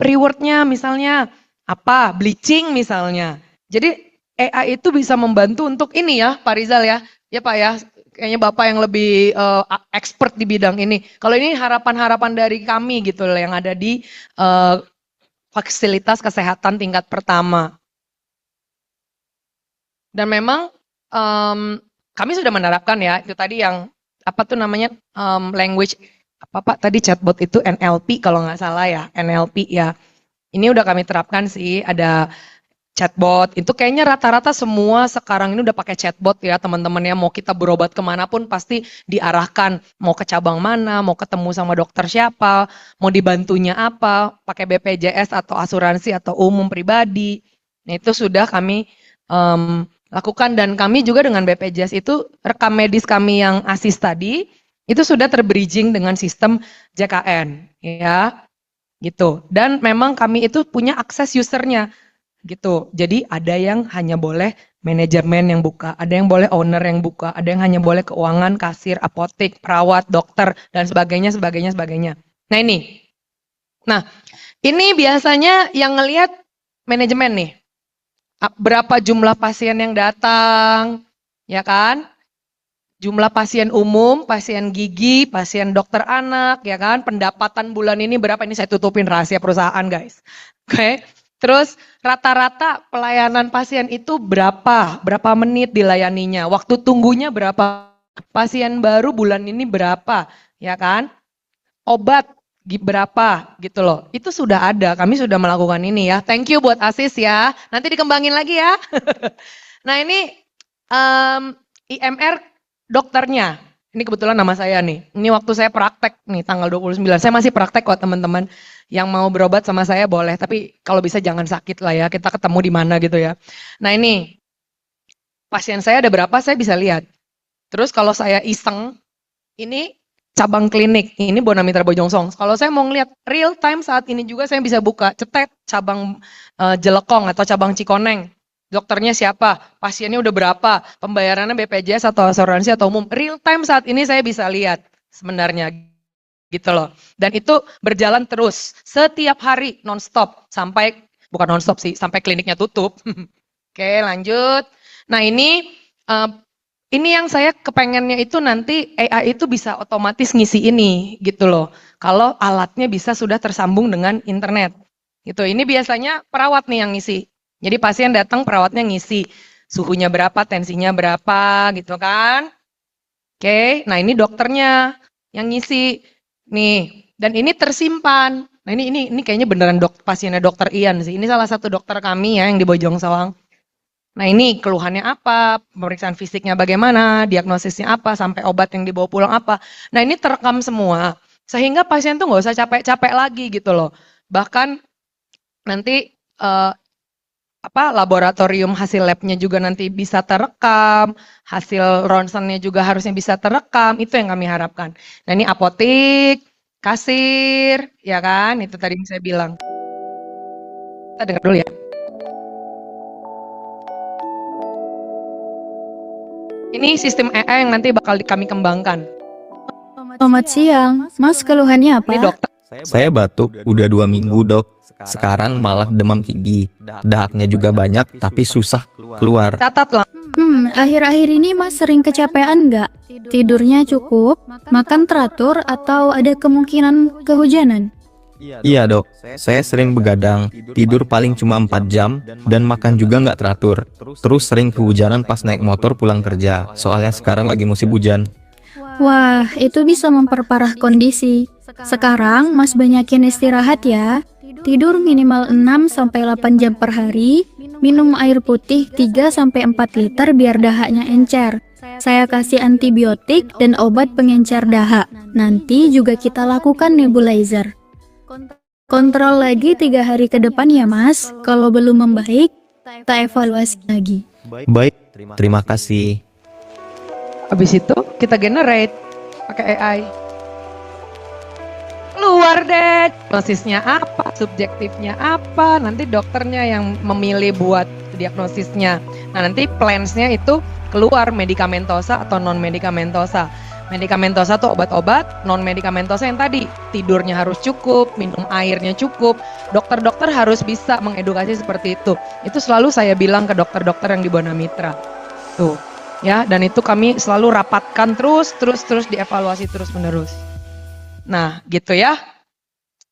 rewardnya misalnya apa? Bleaching misalnya. Jadi AI itu bisa membantu untuk ini ya Pak Rizal ya. Ya Pak ya. Kayaknya Bapak yang lebih expert di bidang ini. Kalau ini harapan-harapan dari kami gitu loh yang ada di fasilitas kesehatan tingkat pertama. Dan memang kami sudah menerapkan ya itu tadi yang apa tuh namanya language apa Pak tadi chatbot itu NLP kalau nggak salah ya NLP ya. Ini udah kami terapkan sih ada chatbot, itu kayaknya rata-rata semua sekarang ini udah pakai chatbot ya teman-teman ya, mau kita berobat kemanapun pasti diarahkan, mau ke cabang mana, mau ketemu sama dokter siapa, mau dibantunya apa, pakai BPJS atau asuransi atau umum pribadi, nah itu sudah kami lakukan dan kami juga dengan BPJS itu rekam medis kami yang ASIS tadi, itu sudah terbridging dengan sistem JKN ya, gitu, dan memang kami itu punya akses usernya, gitu. Jadi ada yang hanya boleh manajemen yang buka, ada yang boleh owner yang buka, ada yang hanya boleh keuangan, kasir, apotek, perawat, dokter dan sebagainya. Nah ini. Nah, ini biasanya yang ngelihat manajemen nih. Berapa jumlah pasien yang datang, ya kan? Jumlah pasien umum, pasien gigi, pasien dokter anak, ya kan? Pendapatan bulan ini berapa? Ini saya tutupin rahasia perusahaan, guys. Oke. Terus rata-rata pelayanan pasien itu berapa menit dilayaninya, waktu tunggunya berapa, pasien baru bulan ini berapa, ya kan, obat berapa gitu loh, itu sudah ada, kami sudah melakukan ini ya, thank you buat ASIS ya, nanti dikembangin lagi ya. Nah ini IMR dokternya, ini kebetulan nama saya nih, ini waktu saya praktek nih tanggal 29, saya masih praktek kok teman-teman. Yang mau berobat sama saya boleh, tapi kalau bisa jangan sakit lah ya, kita ketemu di mana gitu ya. Nah ini, pasien saya ada berapa saya bisa lihat. Terus kalau saya iseng, ini cabang klinik, ini Bona Mitra Bojongsong. Kalau saya mau ngeliat real time saat ini juga saya bisa buka, cetek cabang Jelekong atau cabang Cikoneng. dokternya siapa, pasiennya udah berapa, pembayarannya BPJS atau asuransi atau umum. Real time saat ini saya bisa lihat sebenarnya gitu loh. Dan itu berjalan terus setiap hari nonstop sampai bukan nonstop sih, sampai kliniknya tutup. Oke, lanjut. Nah, ini yang saya kepengennya itu nanti AI itu bisa otomatis ngisi ini gitu loh. Kalau alatnya bisa sudah tersambung dengan internet. Gitu. Ini biasanya perawat nih yang ngisi. Jadi pasien datang perawatnya ngisi suhunya berapa, tensinya berapa gitu kan. Oke, nah ini dokternya yang ngisi nih. Dan ini tersimpan. Nah, ini kayaknya beneran pasiennya dokter Ian sih. Ini salah satu dokter kami ya yang di Bojong Soang. Nah, ini keluhannya apa, pemeriksaan fisiknya bagaimana, diagnosisnya apa, sampai obat yang dibawa pulang apa. Nah, ini terekam semua. Sehingga pasien tuh nggak usah capek-capek lagi gitu loh. Bahkan nanti laboratorium hasil labnya juga nanti bisa terekam, hasil ronsennya juga harusnya bisa terekam. Itu yang kami harapkan. Nah, ini apotik, kasir, ya kan? Itu tadi yang saya bilang. Kita dengar dulu ya. Ini sistem AI yang nanti bakal kami kembangkan. Selamat siang, Mas keluhannya apa? Ini dokter. Saya batuk udah 2 minggu dok. Sekarang malah demam tinggi. Dahaknya juga banyak tapi susah keluar. Catat lah. Akhir-akhir ini Mas sering kecapean nggak? Tidurnya cukup, makan teratur, atau ada kemungkinan kehujanan? Iya dok, saya sering begadang, tidur paling cuma 4 jam, dan makan juga nggak teratur. Terus sering kehujanan pas naik motor pulang kerja, soalnya sekarang lagi musim hujan. Wah, itu bisa memperparah kondisi. Sekarang Mas banyakin istirahat ya. Tidur minimal 6-8 jam per hari, minum air putih 3-4 liter biar dahaknya encer. Saya kasih antibiotik dan obat pengencer dahak. Nanti juga kita lakukan nebulizer. Kontrol lagi 3 hari ke depan ya Mas. Kalau belum membaik, kita evaluasi lagi. Baik, terima kasih. Habis itu kita generate pakai AI. Keluar deh, diagnosisnya apa, subjektifnya apa, nanti dokternya yang memilih buat diagnosisnya. Nah, nanti plans-nya itu keluar medikamentosa atau non medikamentosa. Medikamentosa tuh obat-obat, non medikamentosa yang tadi tidurnya harus cukup, minum airnya cukup. Dokter-dokter harus bisa mengedukasi seperti itu. Itu selalu saya bilang ke dokter-dokter yang di Bonamitra. Tuh, ya, dan itu kami selalu rapatkan terus dievaluasi terus-menerus. Nah, gitu ya.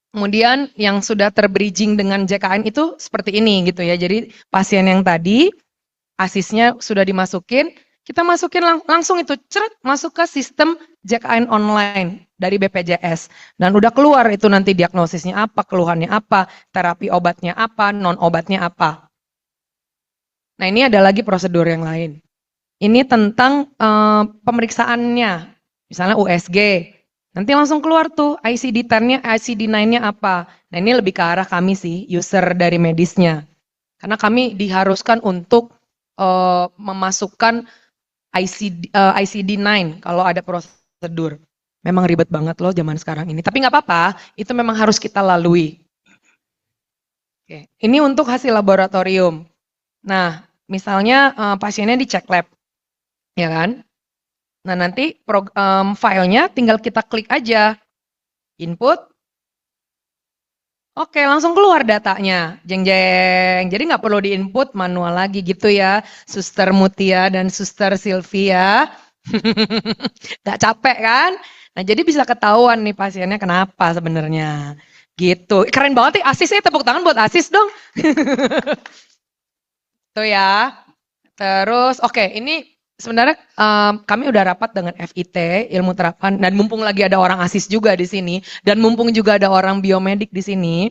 Kemudian yang sudah terbridging dengan JKN itu seperti ini gitu ya. Jadi pasien yang tadi asisnya sudah dimasukin, kita masukin langsung itu masuk ke sistem JKN online dari BPJS. Dan udah keluar itu nanti diagnosisnya apa, keluhannya apa, terapi obatnya apa, non obatnya apa. Nah, ini ada lagi prosedur yang lain. Ini tentang pemeriksaannya, misalnya USG. Nanti langsung keluar tuh ICD-10-nya, ICD-9-nya apa. Nah, ini lebih ke arah kami sih, user dari medisnya. Karena kami diharuskan untuk memasukkan ICD-9 kalau ada prosedur. Memang ribet banget loh zaman sekarang ini. Tapi nggak apa-apa, itu memang harus kita lalui. Oke. Ini untuk hasil laboratorium. Nah, misalnya pasiennya dicek lab, ya kan? Nah, nanti filenya tinggal kita klik aja, input, oke langsung keluar datanya, jeng-jeng. Jadi nggak perlu diinput manual lagi gitu ya, Suster Mutia dan Suster Sylvia. Nggak capek kan? Nah, jadi bisa ketahuan nih pasiennya kenapa sebenarnya. Gitu, keren banget nih Asis, tepuk tangan buat Asis dong. Tuh ya. Terus, oke, ini sebenarnya kami udah rapat dengan FIT, ilmu terapan, dan mumpung lagi ada orang ASIS juga di sini, dan mumpung juga ada orang biomedik di sini,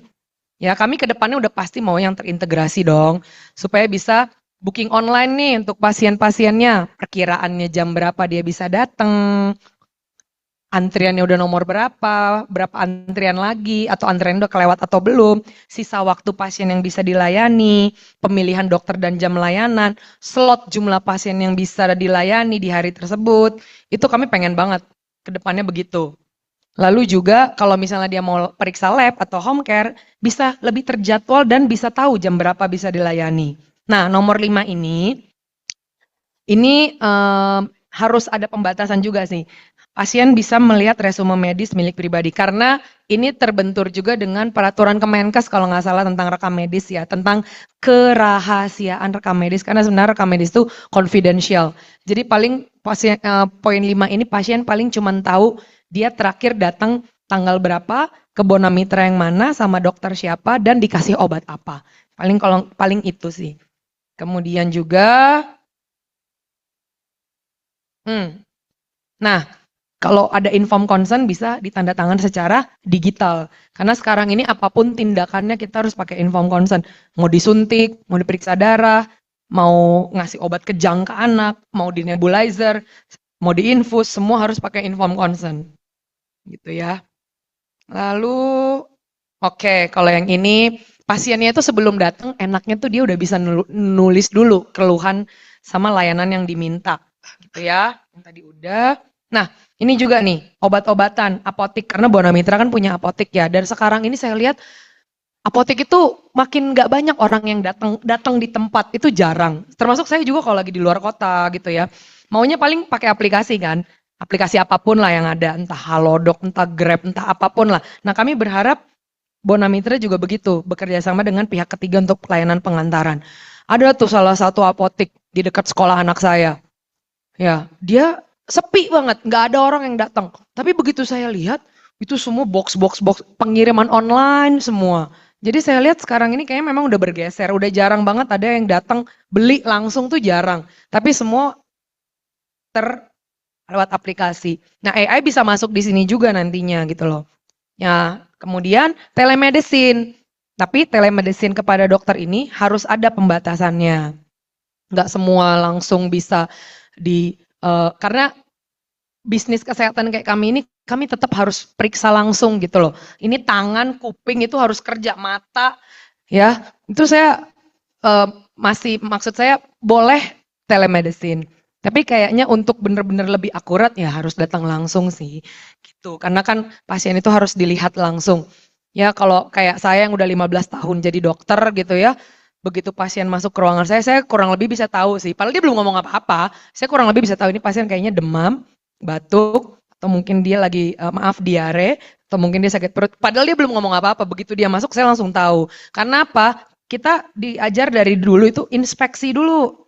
ya kami ke depannya udah pasti mau yang terintegrasi dong, supaya bisa booking online nih untuk pasien-pasiennya, perkiraannya jam berapa dia bisa datang, antriannya udah nomor berapa antrian lagi, atau antrian udah kelewat atau belum, sisa waktu pasien yang bisa dilayani, pemilihan dokter dan jam layanan, slot jumlah pasien yang bisa dilayani di hari tersebut, itu kami pengen banget ke depannya begitu. Lalu juga kalau misalnya dia mau periksa lab atau home care, bisa lebih terjadwal dan bisa tahu jam berapa bisa dilayani. Nah, nomor 5 ini harus ada pembatasan juga sih. Pasien bisa melihat resume medis milik pribadi karena ini terbentur juga dengan peraturan Kemenkes kalau nggak salah tentang rekam medis ya, tentang kerahasiaan rekam medis karena sebenarnya rekam medis itu confidential. Jadi paling poin 5 ini pasien paling cuma tahu dia terakhir datang tanggal berapa, ke Bonamitra yang mana, sama dokter siapa, dan dikasih obat apa. Paling itu sih. Kemudian juga, nah, kalau ada inform consent bisa ditandatangan secara digital. Karena sekarang ini apapun tindakannya kita harus pakai inform consent. Mau disuntik, mau diperiksa darah, mau ngasih obat kejang ke anak, mau di nebulizer, mau diinfus, semua harus pakai inform consent. Gitu ya. Lalu, oke, kalau yang ini pasiennya itu sebelum datang enaknya tuh dia udah bisa nulis dulu keluhan sama layanan yang diminta. Gitu ya. Yang tadi udah. Nah, ini juga nih, obat-obatan, apotik. Karena Bonamitra kan punya apotik ya. Dan sekarang ini saya lihat apotik itu makin nggak banyak orang yang datang di tempat. Itu jarang. Termasuk saya juga kalau lagi di luar kota gitu ya. Maunya paling pakai aplikasi kan. Aplikasi apapun lah yang ada. Entah Halodoc, entah Grab, entah apapun lah. Nah, kami berharap Bonamitra juga begitu. Bekerja sama dengan pihak ketiga untuk pelayanan pengantaran. Ada tuh salah satu apotik di dekat sekolah anak saya. Ya, dia sepi banget, nggak ada orang yang datang. Tapi begitu saya lihat, itu semua box pengiriman online semua. Jadi saya lihat sekarang ini kayaknya memang udah bergeser, udah jarang banget ada yang datang beli langsung tuh jarang. Tapi semua lewat aplikasi. Nah, AI bisa masuk di sini juga nantinya gitu loh. Ya, kemudian telemedicine. Tapi telemedicine kepada dokter ini harus ada pembatasannya. Nggak semua langsung bisa karena bisnis kesehatan kayak kami ini, kami tetap harus periksa langsung gitu loh. Ini tangan, kuping itu harus kerja, mata, ya. Itu saya maksud saya boleh telemedicine. Tapi kayaknya untuk benar-benar lebih akurat ya harus datang langsung sih, gitu. Karena kan pasien itu harus dilihat langsung. Ya kalau kayak saya yang udah 15 tahun jadi dokter gitu ya, begitu pasien masuk ke ruangan saya kurang lebih bisa tahu sih. Padahal dia belum ngomong apa-apa, saya kurang lebih bisa tahu ini pasien kayaknya demam, batuk, atau mungkin dia lagi diare, atau mungkin dia sakit perut. Padahal dia belum ngomong apa-apa, begitu dia masuk saya langsung tahu. Karena apa? Kita diajar dari dulu itu inspeksi dulu.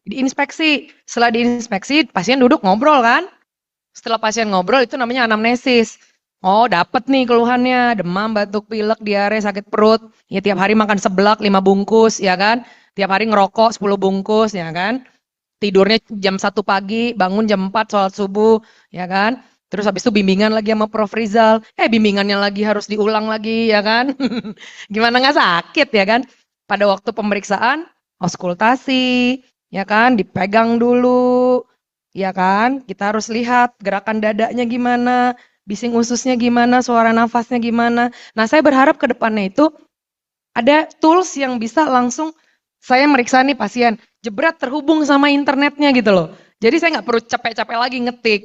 Diinspeksi, setelah diinspeksi pasien duduk ngobrol kan? Setelah pasien ngobrol itu namanya anamnesis. Oh, dapat nih keluhannya, demam, batuk, pilek, diare, sakit perut. Ya tiap hari makan seblak 5 bungkus, ya kan? Tiap hari ngerokok 10 bungkus, ya kan? Tidurnya jam 1 pagi, bangun jam 4 sholat subuh, ya kan? Terus habis itu bimbingan lagi sama Prof. Rizal. Bimbingannya lagi harus diulang lagi, ya kan? Gimana nggak sakit, ya kan? Pada waktu pemeriksaan, auskultasi, ya kan? Dipegang dulu, ya kan? Kita harus lihat gerakan dadanya gimana, bising ususnya gimana, suara nafasnya gimana. Nah, saya berharap ke depannya itu ada tools yang bisa langsung saya meriksa nih pasien, jebret terhubung sama internetnya gitu loh. Jadi saya nggak perlu capek-capek lagi ngetik.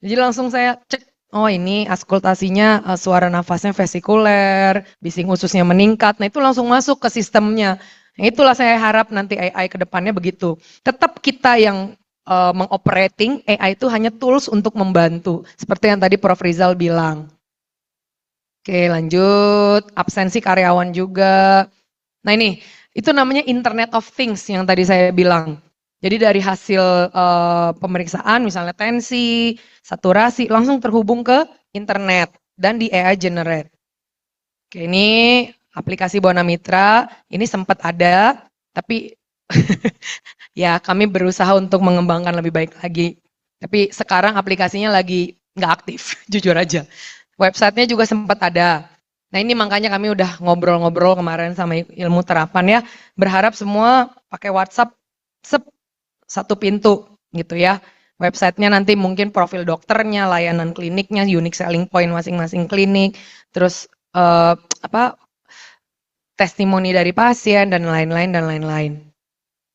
Jadi langsung saya cek, oh ini auskultasinya suara nafasnya vesikuler, bising ususnya meningkat. Nah itu langsung masuk ke sistemnya. Nah, itulah saya harap nanti AI ke depannya begitu. Tetap kita yang mengoperating, AI itu hanya tools untuk membantu. Seperti yang tadi Prof. Rizal bilang. Oke lanjut, absensi karyawan juga. Nah ini, itu namanya Internet of Things yang tadi saya bilang. Jadi dari hasil pemeriksaan, misalnya tensi, saturasi, langsung terhubung ke internet dan di AI generate. Oke ini aplikasi Bonamitra, ini sempat ada, tapi ya kami berusaha untuk mengembangkan lebih baik lagi. Tapi sekarang aplikasinya lagi nggak aktif, jujur aja. Websitenya juga sempat ada. Nah ini makanya kami udah ngobrol-ngobrol kemarin sama ilmu terapan ya. Berharap semua pakai WhatsApp satu pintu gitu ya. Websitenya nanti mungkin profil dokternya, layanan kliniknya, unique selling point masing-masing klinik. Terus testimoni dari pasien dan lain-lain.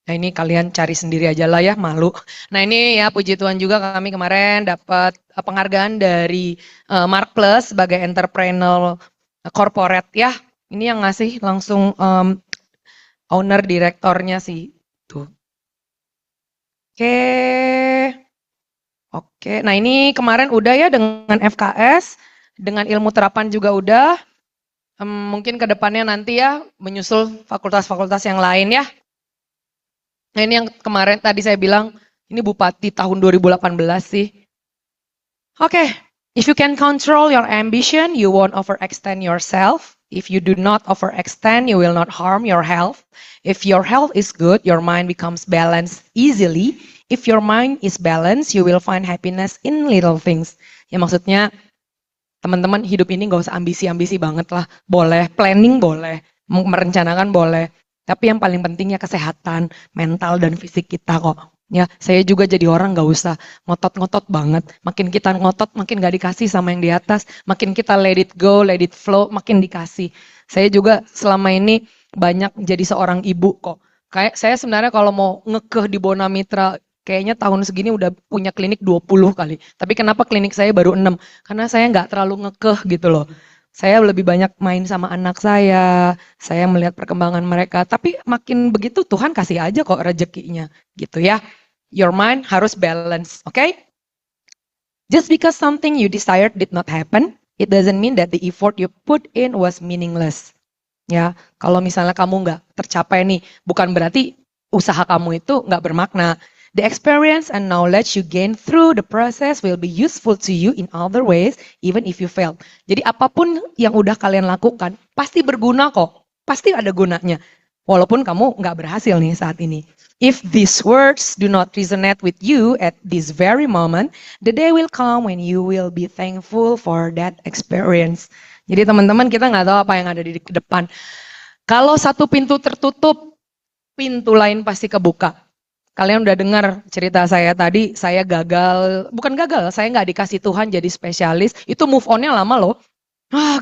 Nah ini kalian cari sendiri aja lah ya, malu. Nah ini ya puji Tuhan juga kami kemarin dapat penghargaan dari Mark Plus sebagai entrepreneur corporate ya. Ini yang ngasih langsung owner direktornya sih. Tuh. Oke. Oke, nah ini kemarin udah ya dengan FKS, dengan ilmu terapan juga udah. Mungkin ke depannya nanti ya menyusul fakultas-fakultas yang lain ya. Nah ini yang kemarin tadi saya bilang, ini Bupati tahun 2018 sih. Oke, if you can control your ambition, you won't overextend yourself. If you do not overextend, you will not harm your health. If your health is good, your mind becomes balanced easily. If your mind is balanced, you will find happiness in little things. Ya maksudnya, teman-teman hidup ini gak usah ambisi-ambisi banget lah. Boleh, planning boleh, merencanakan boleh. Tapi yang paling pentingnya kesehatan, mental dan fisik kita kok. Ya, saya juga jadi orang gak usah ngotot-ngotot banget. Makin kita ngotot, makin gak dikasih sama yang di atas. Makin kita let it go, let it flow, makin dikasih. Saya juga selama ini banyak jadi seorang ibu kok. Kayak saya sebenarnya kalau mau ngekeh di Bona Mitra, kayaknya tahun segini udah punya klinik 20 kali. Tapi kenapa klinik saya baru 6? Karena saya nggak terlalu ngekeh gitu loh. Saya lebih banyak main sama anak saya melihat perkembangan mereka. Tapi makin begitu Tuhan kasih aja kok rezekinya gitu ya. Your mind harus balance, oke? Just because something you desired did not happen, it doesn't mean that the effort you put in was meaningless. Ya, kalau misalnya kamu nggak tercapai nih, bukan berarti usaha kamu itu nggak bermakna. The experience and knowledge you gain through the process will be useful to you in other ways, even if you fail. Jadi apapun yang udah kalian lakukan, pasti berguna kok. Pasti ada gunanya. Walaupun kamu nggak berhasil nih saat ini. If these words do not resonate with you at this very moment, the day will come when you will be thankful for that experience. Jadi teman-teman kita nggak tahu apa yang ada di depan. Kalau satu pintu tertutup, pintu lain pasti kebuka. Kalian udah dengar cerita saya tadi, saya gagal, bukan gagal, saya nggak dikasih Tuhan jadi spesialis, itu move on-nya lama loh.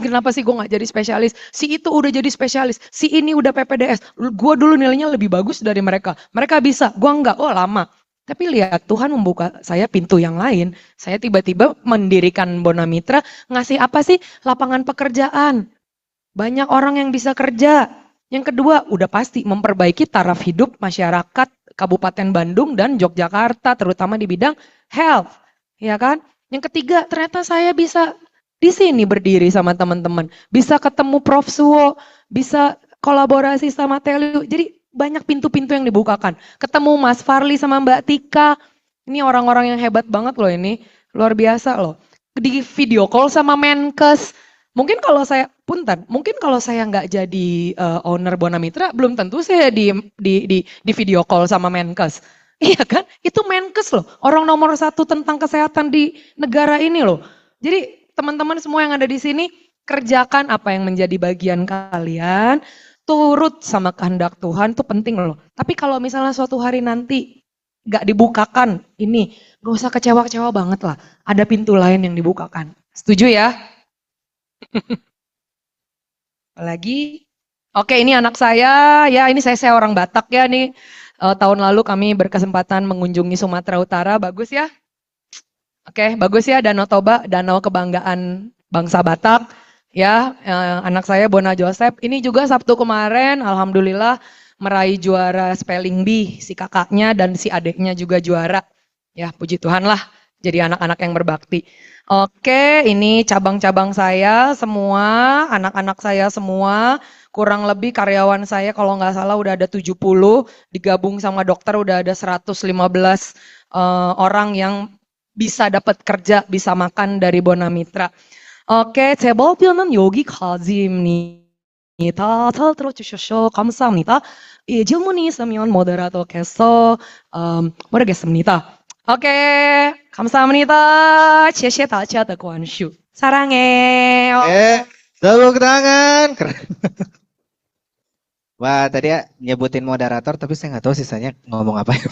Kenapa sih gue nggak jadi spesialis? Si itu udah jadi spesialis, si ini udah PPDS, gue dulu nilainya lebih bagus dari mereka. Mereka bisa, gue nggak, lama. Tapi lihat Tuhan membuka saya pintu yang lain, saya tiba-tiba mendirikan Bona Mitra, ngasih apa sih? Lapangan pekerjaan. Banyak orang yang bisa kerja. Yang kedua, udah pasti memperbaiki taraf hidup masyarakat Kabupaten Bandung dan Yogyakarta, terutama di bidang health, ya kan? Yang ketiga, ternyata saya bisa di sini berdiri sama teman-teman, bisa ketemu Prof. Suwo, bisa kolaborasi sama Telu, jadi banyak pintu-pintu yang dibukakan. Ketemu Mas Farli sama Mbak Tika, ini orang-orang yang hebat banget loh ini, luar biasa loh. Di video call sama Menkes. Mungkin kalau saya nggak jadi owner Bona Mitra, belum tentu saya di video call sama Menkes. Iya kan? Itu Menkes loh, orang nomor 1 tentang kesehatan di negara ini loh. Jadi teman-teman semua yang ada di sini, kerjakan apa yang menjadi bagian kalian, turut sama kehendak Tuhan, itu penting loh. Tapi kalau misalnya suatu hari nanti nggak dibukakan ini, nggak usah kecewa-kecewa banget lah. Ada pintu lain yang dibukakan. Setuju ya? Apalagi, oke ini anak saya, ya ini saya orang Batak ya nih. Tahun lalu kami berkesempatan mengunjungi Sumatera Utara, bagus ya? Oke, bagus ya Danau Toba, danau kebanggaan bangsa Batak. Ya, anak saya Bona Joseph, ini juga Sabtu kemarin, alhamdulillah meraih juara spelling bee, si kakaknya dan si adiknya juga juara. Ya, puji Tuhan lah, jadi anak-anak yang berbakti. Oke, ini cabang-cabang saya semua, anak-anak saya semua, kurang lebih karyawan saya kalau nggak salah udah ada 70, digabung sama dokter udah ada 115 orang yang bisa dapat kerja, bisa makan dari Bona Mitra. 오케이, 제 발표는 여기까지입니다. 잘 들어주셔서 감사합니다. 이 질문이 있으면 모데라tor께서 모르겠습니다. 오케이, 감사합니다. 谢谢大家的关注. 사랑해요. Tepuk tangan. Keren. Wah, tadi ya nyebutin moderator, tapi saya nggak tahu sisanya ngomong apa ya.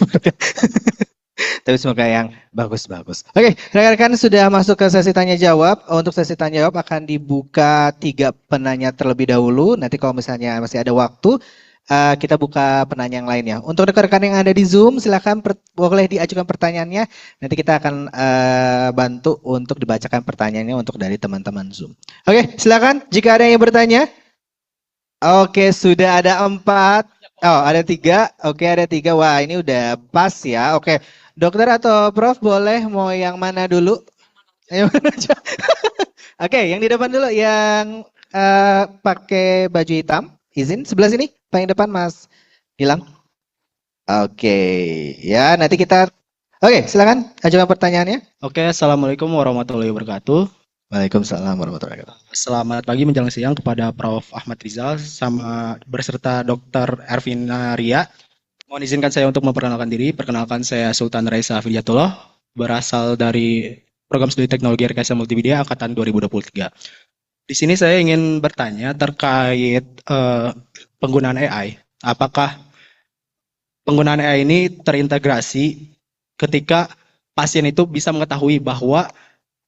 Tapi semoga yang bagus-bagus. Oke, rekan-rekan sudah masuk ke sesi tanya jawab. Untuk sesi tanya jawab akan dibuka 3 penanya terlebih dahulu. Nanti kalau misalnya masih ada waktu, kita buka penanya yang lainnya. Untuk rekan-rekan yang ada di Zoom, silakan boleh diajukan pertanyaannya. Nanti kita akan bantu untuk dibacakan pertanyaannya untuk dari teman-teman Zoom. Oke, silakan jika ada yang bertanya. Oke, sudah ada 4. Oh, ada 3. Oke, ada 3. Wah, ini udah pas ya. Oke, dokter atau prof boleh mau yang mana dulu? Yang mana aja? Oke, yang di depan dulu yang pakai baju hitam. Izin sebelah sini, paling depan Mas Gilang. Oke, ya nanti kita. Oke, silakan ajukan pertanyaannya. Oke, Assalamualaikum warahmatullahi wabarakatuh. Waalaikumsalam warahmatullahi wabarakatuh. Selamat pagi menjelang siang kepada Prof. Ahmad Rizal sama berserta Dr. Ervina Ria. Mohon izinkan saya untuk memperkenalkan diri. Perkenalkan saya Sultan Raisa Fidyatullah, berasal dari Program Studi Teknologi Rekayasa Multimedia Angkatan 2023. Di sini saya ingin bertanya terkait penggunaan AI. Apakah penggunaan AI ini terintegrasi ketika pasien itu bisa mengetahui bahwa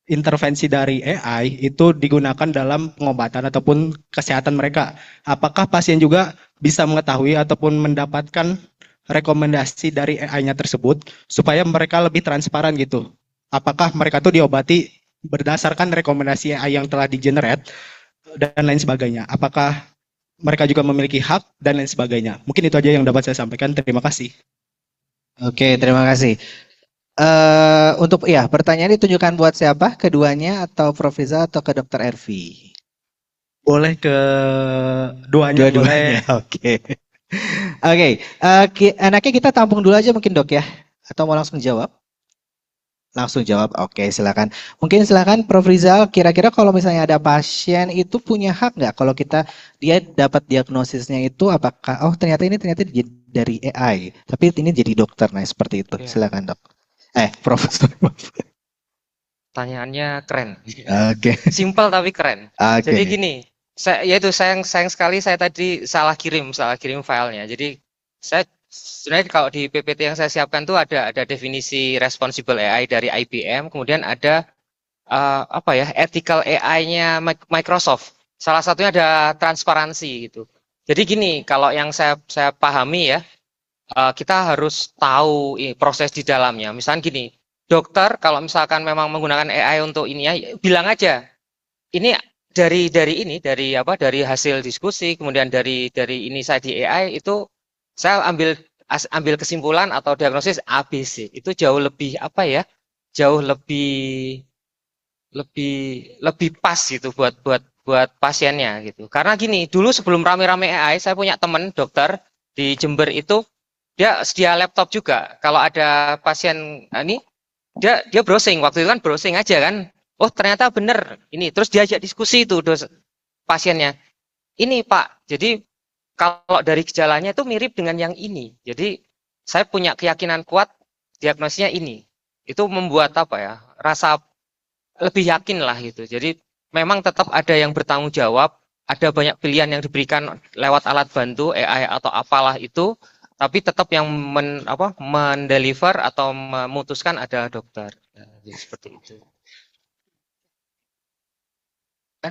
intervensi dari AI itu digunakan dalam pengobatan ataupun kesehatan mereka. Apakah pasien juga bisa mengetahui ataupun mendapatkan rekomendasi dari AI-nya tersebut supaya mereka lebih transparan gitu? Apakah mereka tuh diobati berdasarkan rekomendasi AI yang telah di-generate dan lain sebagainya? Apakah mereka juga memiliki hak dan lain sebagainya? Mungkin itu aja yang dapat saya sampaikan. Terima kasih. Oke, terima kasih. Untuk ya pertanyaan ditujukan buat siapa? Keduanya atau Prof. Rizal atau ke Dr. Ervi? Boleh ke duanya, Dua-duanya. Oke. Oke, enaknya kita tampung dulu aja mungkin Dok ya? Atau mau langsung jawab? Langsung jawab. Oke, silakan. Mungkin silakan Prof. Rizal, kira-kira kalau misalnya ada pasien itu punya hak nggak kalau dia dapat diagnosisnya itu apakah ternyata ini dari AI, tapi ini jadi dokter. Nah, seperti itu. Silakan, Dok. Profesor. Pertanyaannya keren. Oke. Simpel tapi keren. Oke. Jadi gini, sayang sekali saya tadi salah kirim filenya. Jadi saya sebenarnya kalau di PPT yang saya siapkan tuh ada definisi responsible AI dari IBM, kemudian ada ethical AI-nya Microsoft. Salah satunya ada transparansi gitu. Jadi gini, kalau yang saya pahami ya, kita harus tahu proses di dalamnya. Misalnya gini, dokter kalau misalkan memang menggunakan AI untuk ini ya, bilang aja ini dari hasil diskusi, kemudian dari ini saya di AI itu saya ambil kesimpulan atau diagnosis ABC. Itu jauh lebih jauh lebih pas gitu buat pasiennya gitu. Karena gini, dulu sebelum rame-rame AI, saya punya teman dokter di Jember itu dia sedia laptop juga. Kalau ada pasien ini, dia browsing. Waktu itu kan browsing aja kan. Oh ternyata bener ini. Terus diajak diskusi itu pasiennya. Ini Pak, jadi kalau dari gejalanya itu mirip dengan yang ini. Jadi saya punya keyakinan kuat diagnosisnya ini. Itu membuat rasa lebih yakin lah gitu. Jadi memang tetap ada yang bertanggung jawab. Ada banyak pilihan yang diberikan lewat alat bantu AI atau apalah itu. Tapi tetap yang mendeliver atau memutuskan ada dokter. Jadi seperti itu.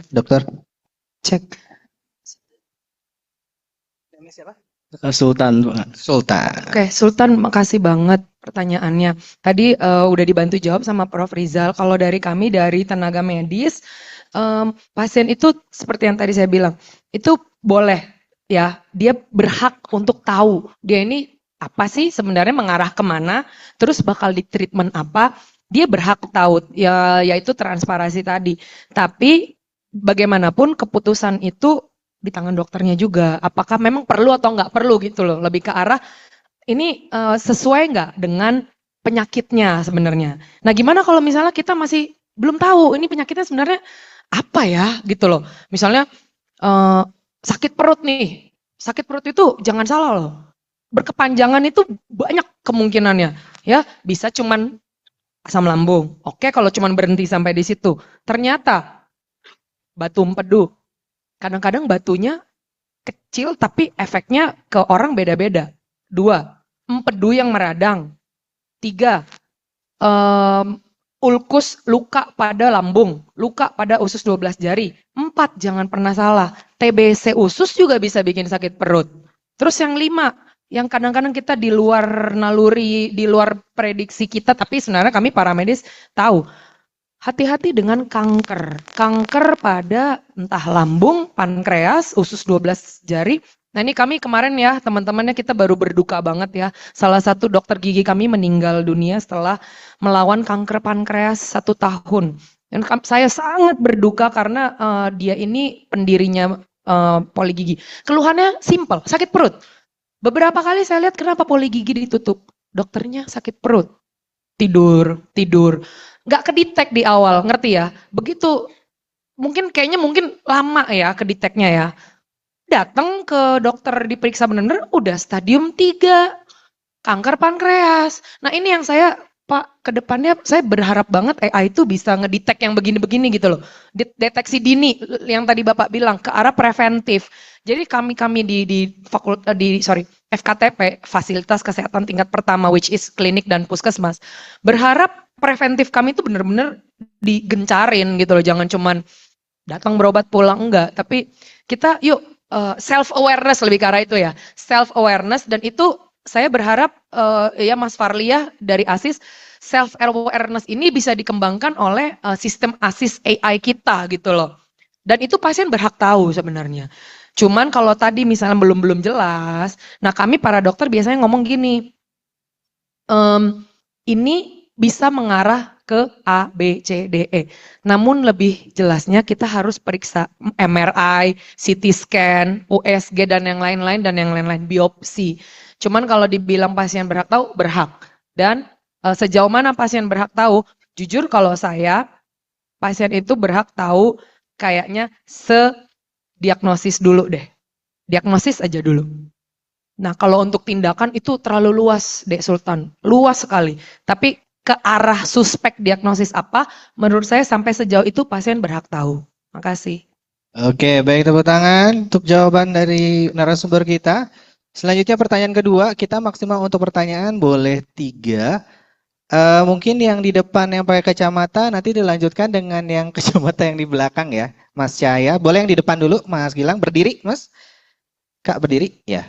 Dokter, cek. Siapa? Sultan. Oke, Sultan, makasih banget pertanyaannya. Tadi udah dibantu jawab sama Prof. Rizal. Kalau dari kami, dari tenaga medis, pasien itu seperti yang tadi saya bilang, itu boleh ya, dia berhak untuk tahu dia ini apa sih sebenarnya, mengarah kemana, terus bakal di treatment apa, dia berhak tahu, yaitu transparansi tadi. Tapi bagaimanapun keputusan itu di tangan dokternya juga. Apakah memang perlu atau nggak perlu gitu loh. Lebih ke arah ini sesuai nggak dengan penyakitnya sebenarnya. Nah gimana kalau misalnya kita masih belum tahu ini penyakitnya sebenarnya apa ya gitu loh. Misalnya sakit perut nih. Sakit perut itu jangan salah loh. Berkepanjangan itu banyak kemungkinannya. Ya bisa cuman asam lambung. Oke kalau cuman berhenti sampai di situ. Ternyata batu empedu. Kadang-kadang batunya kecil tapi efeknya ke orang beda-beda. 2, empedu yang meradang. 3, ulkus luka pada lambung, luka pada usus 12 jari. 4, jangan pernah salah, TBC usus juga bisa bikin sakit perut. Terus yang 5, yang kadang-kadang kita di luar naluri, di luar prediksi kita, tapi sebenarnya kami para medis tahu. Hati-hati dengan kanker. Kanker pada entah lambung, pankreas, usus 12 jari, Nah ini kami kemarin ya teman-temannya kita baru berduka banget ya. Salah satu dokter gigi kami meninggal dunia setelah melawan kanker pankreas 1 tahun. Dan saya sangat berduka karena dia ini pendirinya Poligigi. Keluhannya simple, sakit perut. Beberapa kali saya lihat kenapa Poligigi ditutup. Dokternya sakit perut. Tidur. Nggak kedetek di awal, ngerti ya? Begitu, kayaknya mungkin lama ya kedeteknya ya. Datang ke dokter diperiksa benar-benar udah stadium 3 kanker pankreas. Nah ini yang saya Pak, ke depannya saya berharap banget AI itu bisa ngedetek yang begini-begini gitu loh. Deteksi dini yang tadi Bapak bilang ke arah preventif. Jadi kami di FKTP, Fasilitas Kesehatan Tingkat Pertama, which is klinik dan puskesmas, berharap preventif kami itu benar-benar digencarin gitu loh. Jangan cuman datang berobat pulang, enggak. Tapi kita yuk self awareness lebih ke arah itu ya, self awareness. Dan itu saya berharap ya Mas Farlia dari ASIS, self awareness ini bisa dikembangkan oleh sistem ASIS AI kita gitu loh. Dan itu pasien berhak tahu sebenarnya. Cuman kalau tadi misalnya belum jelas, nah kami para dokter biasanya ngomong gini, ini bisa mengarah ke A, B, C, D, E. Namun lebih jelasnya kita harus periksa MRI, CT scan, USG dan yang lain-lain, biopsi. Cuman kalau dibilang pasien berhak tahu, berhak. Dan sejauh mana pasien berhak tahu, jujur kalau saya, pasien itu berhak tahu kayaknya diagnosis dulu deh. Diagnosis aja dulu. Nah kalau untuk tindakan itu terlalu luas Dek Sultan, luas sekali. Tapi ke arah suspek diagnosis apa, menurut saya sampai sejauh itu pasien berhak tahu. Makasih. Oke, baik, tepuk tangan untuk jawaban dari narasumber kita. Selanjutnya pertanyaan kedua, kita maksimal untuk pertanyaan boleh 3. Mungkin yang di depan yang pakai kacamata nanti dilanjutkan dengan yang kacamata yang di belakang ya, Mas Cahaya. Boleh yang di depan dulu, Mas Gilang, berdiri, Mas. Kak berdiri, ya.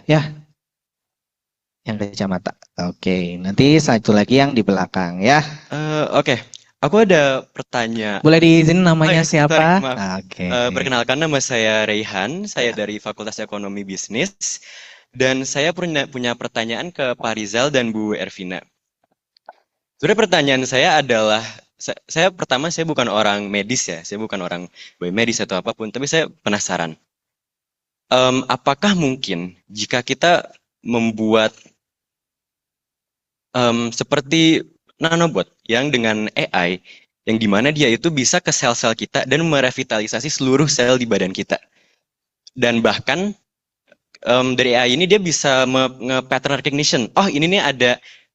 Yang kacamata. Oke, nanti satu lagi yang di belakang ya. Oke, aku ada pertanyaan. Boleh diizin namanya Sorry, siapa? maaf. Oke. Perkenalkan, nama saya Reihan, saya dari Fakultas Ekonomi Bisnis, dan saya punya pertanyaan ke Pak Rizal dan Bu Ervina. Sebenarnya pertanyaan saya adalah, saya bukan orang medis ya, saya bukan orang biomedis atau apapun, tapi saya penasaran. Apakah mungkin jika kita membuat seperti nanobot yang dengan AI, yang dimana dia itu bisa ke sel-sel kita dan merevitalisasi seluruh sel di badan kita. Dan bahkan dari AI ini dia bisa pattern recognition. Oh ini nih ada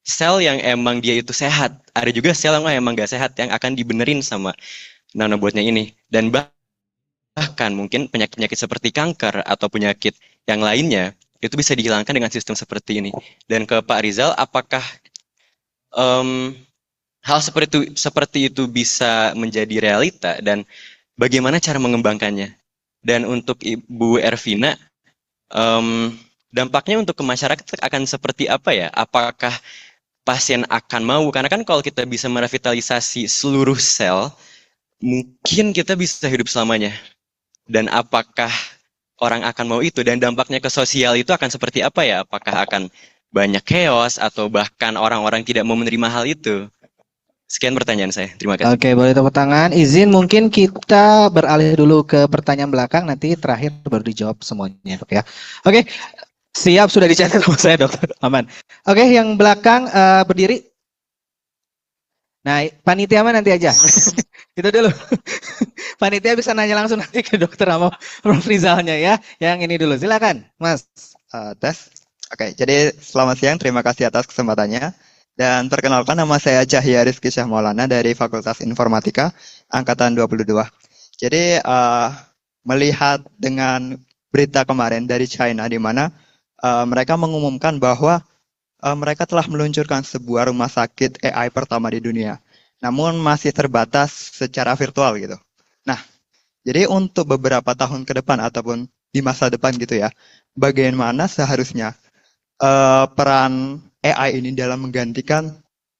sel yang emang dia itu sehat. Ada juga sel yang emang gak sehat yang akan dibenerin sama nanobotnya ini. Dan bahkan mungkin penyakit-penyakit seperti kanker atau penyakit yang lainnya itu bisa dihilangkan dengan sistem seperti ini. Dan ke Pak Rizal, apakah hal seperti itu bisa menjadi realita dan bagaimana cara mengembangkannya? Dan untuk Ibu Ervina, dampaknya untuk ke masyarakat akan seperti apa ya? Apakah pasien akan mau? Karena kan kalau kita bisa merevitalisasi seluruh sel, mungkin kita bisa hidup selamanya. Dan apakah orang akan mau itu? Dan dampaknya ke sosial itu akan seperti apa ya? Apakah akan banyak chaos atau bahkan orang-orang tidak mau menerima hal itu? Sekian pertanyaan saya. Terima kasih. Oke, boleh tepuk tangan. Izin mungkin kita beralih dulu ke pertanyaan belakang, nanti terakhir baru dijawab semuanya, ya. Oke, siap, sudah dicatat sama saya, dokter. Aman. Oke, yang belakang berdiri. Nah, panitia mana nanti aja. Itu dulu. Panitia bisa nanya langsung nanti ke dokter sama Prof. Rizalnya ya. Yang ini dulu, silakan, Mas. Tes. Oke, jadi selamat siang, terima kasih atas kesempatannya. Dan perkenalkan, nama saya Cahya Rizky Syah Maulana dari Fakultas Informatika, Angkatan 22. Jadi, melihat dengan berita kemarin dari China, di mana mereka mengumumkan bahwa mereka telah meluncurkan sebuah rumah sakit AI pertama di dunia. Namun masih terbatas secara virtual gitu. Nah, jadi untuk beberapa tahun ke depan ataupun di masa depan gitu ya, bagaimana seharusnya peran AI ini dalam menggantikan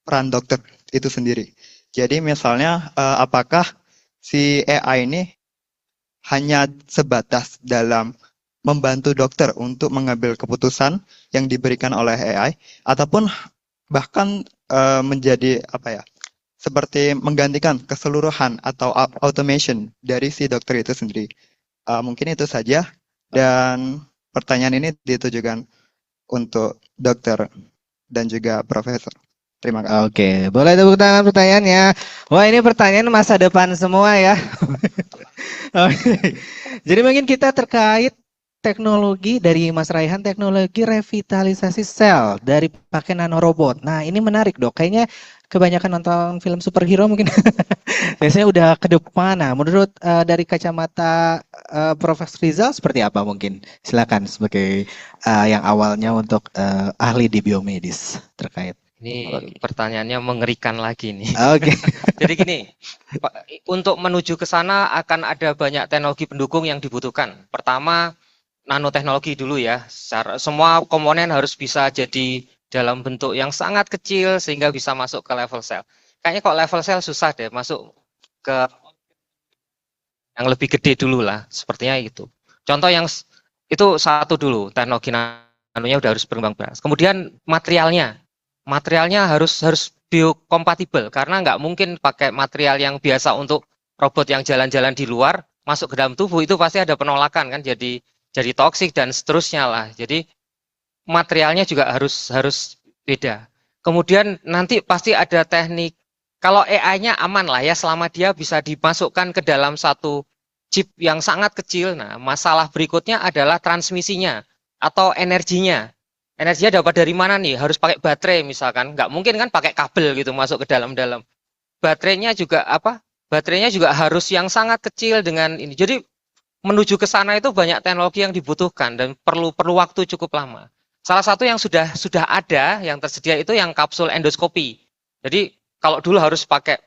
peran dokter itu sendiri. Jadi misalnya apakah si AI ini hanya sebatas dalam membantu dokter untuk mengambil keputusan yang diberikan oleh AI ataupun bahkan menjadi apa ya, seperti menggantikan keseluruhan atau automation dari si dokter itu sendiri. Mungkin itu saja, dan pertanyaan ini ditujukan untuk dokter dan juga profesor. Terima kasih. Oke, boleh tepuk tangan pertanyaannya. Wah, ini pertanyaan masa depan semua ya. Oke. Jadi mungkin kita terkait teknologi dari Mas Raihan, teknologi revitalisasi sel dari pakai nanorobot. Nah, ini menarik, Dok. Kayaknya kebanyakan nonton film superhero mungkin biasanya udah ke depan. Nah, menurut dari kacamata Profesor Rizal seperti apa mungkin? Silakan sebagai yang awalnya untuk ahli di biomedis terkait. Ini pertanyaannya mengerikan lagi nih. Oke. Jadi gini, untuk menuju ke sana akan ada banyak teknologi pendukung yang dibutuhkan. Pertama, nanoteknologi dulu ya. Semua komponen harus bisa jadi dalam bentuk yang sangat kecil sehingga bisa masuk ke level sel. Kayaknya kok level sel susah deh, masuk ke yang lebih gede dulu lah, sepertinya itu. Contoh yang itu satu dulu, teknologi nanonya udah harus berkembang beras. Kemudian materialnya harus biokompatibel, karena nggak mungkin pakai material yang biasa untuk robot yang jalan-jalan di luar masuk ke dalam tubuh, itu pasti ada penolakan kan, jadi toksik dan seterusnya lah. Jadi materialnya juga harus beda. Kemudian nanti pasti ada teknik, kalau AI-nya aman lah ya, selama dia bisa dimasukkan ke dalam satu chip yang sangat kecil. Nah, masalah berikutnya adalah transmisinya atau energinya. Energinya dapat dari mana nih? Harus pakai baterai misalkan. Nggak mungkin kan pakai kabel gitu masuk ke dalam-dalam. Baterainya juga Baterainya juga harus yang sangat kecil dengan ini. Jadi menuju ke sana itu banyak teknologi yang dibutuhkan dan perlu waktu cukup lama. Salah satu yang sudah ada yang tersedia itu yang kapsul endoskopi. Jadi kalau dulu harus pakai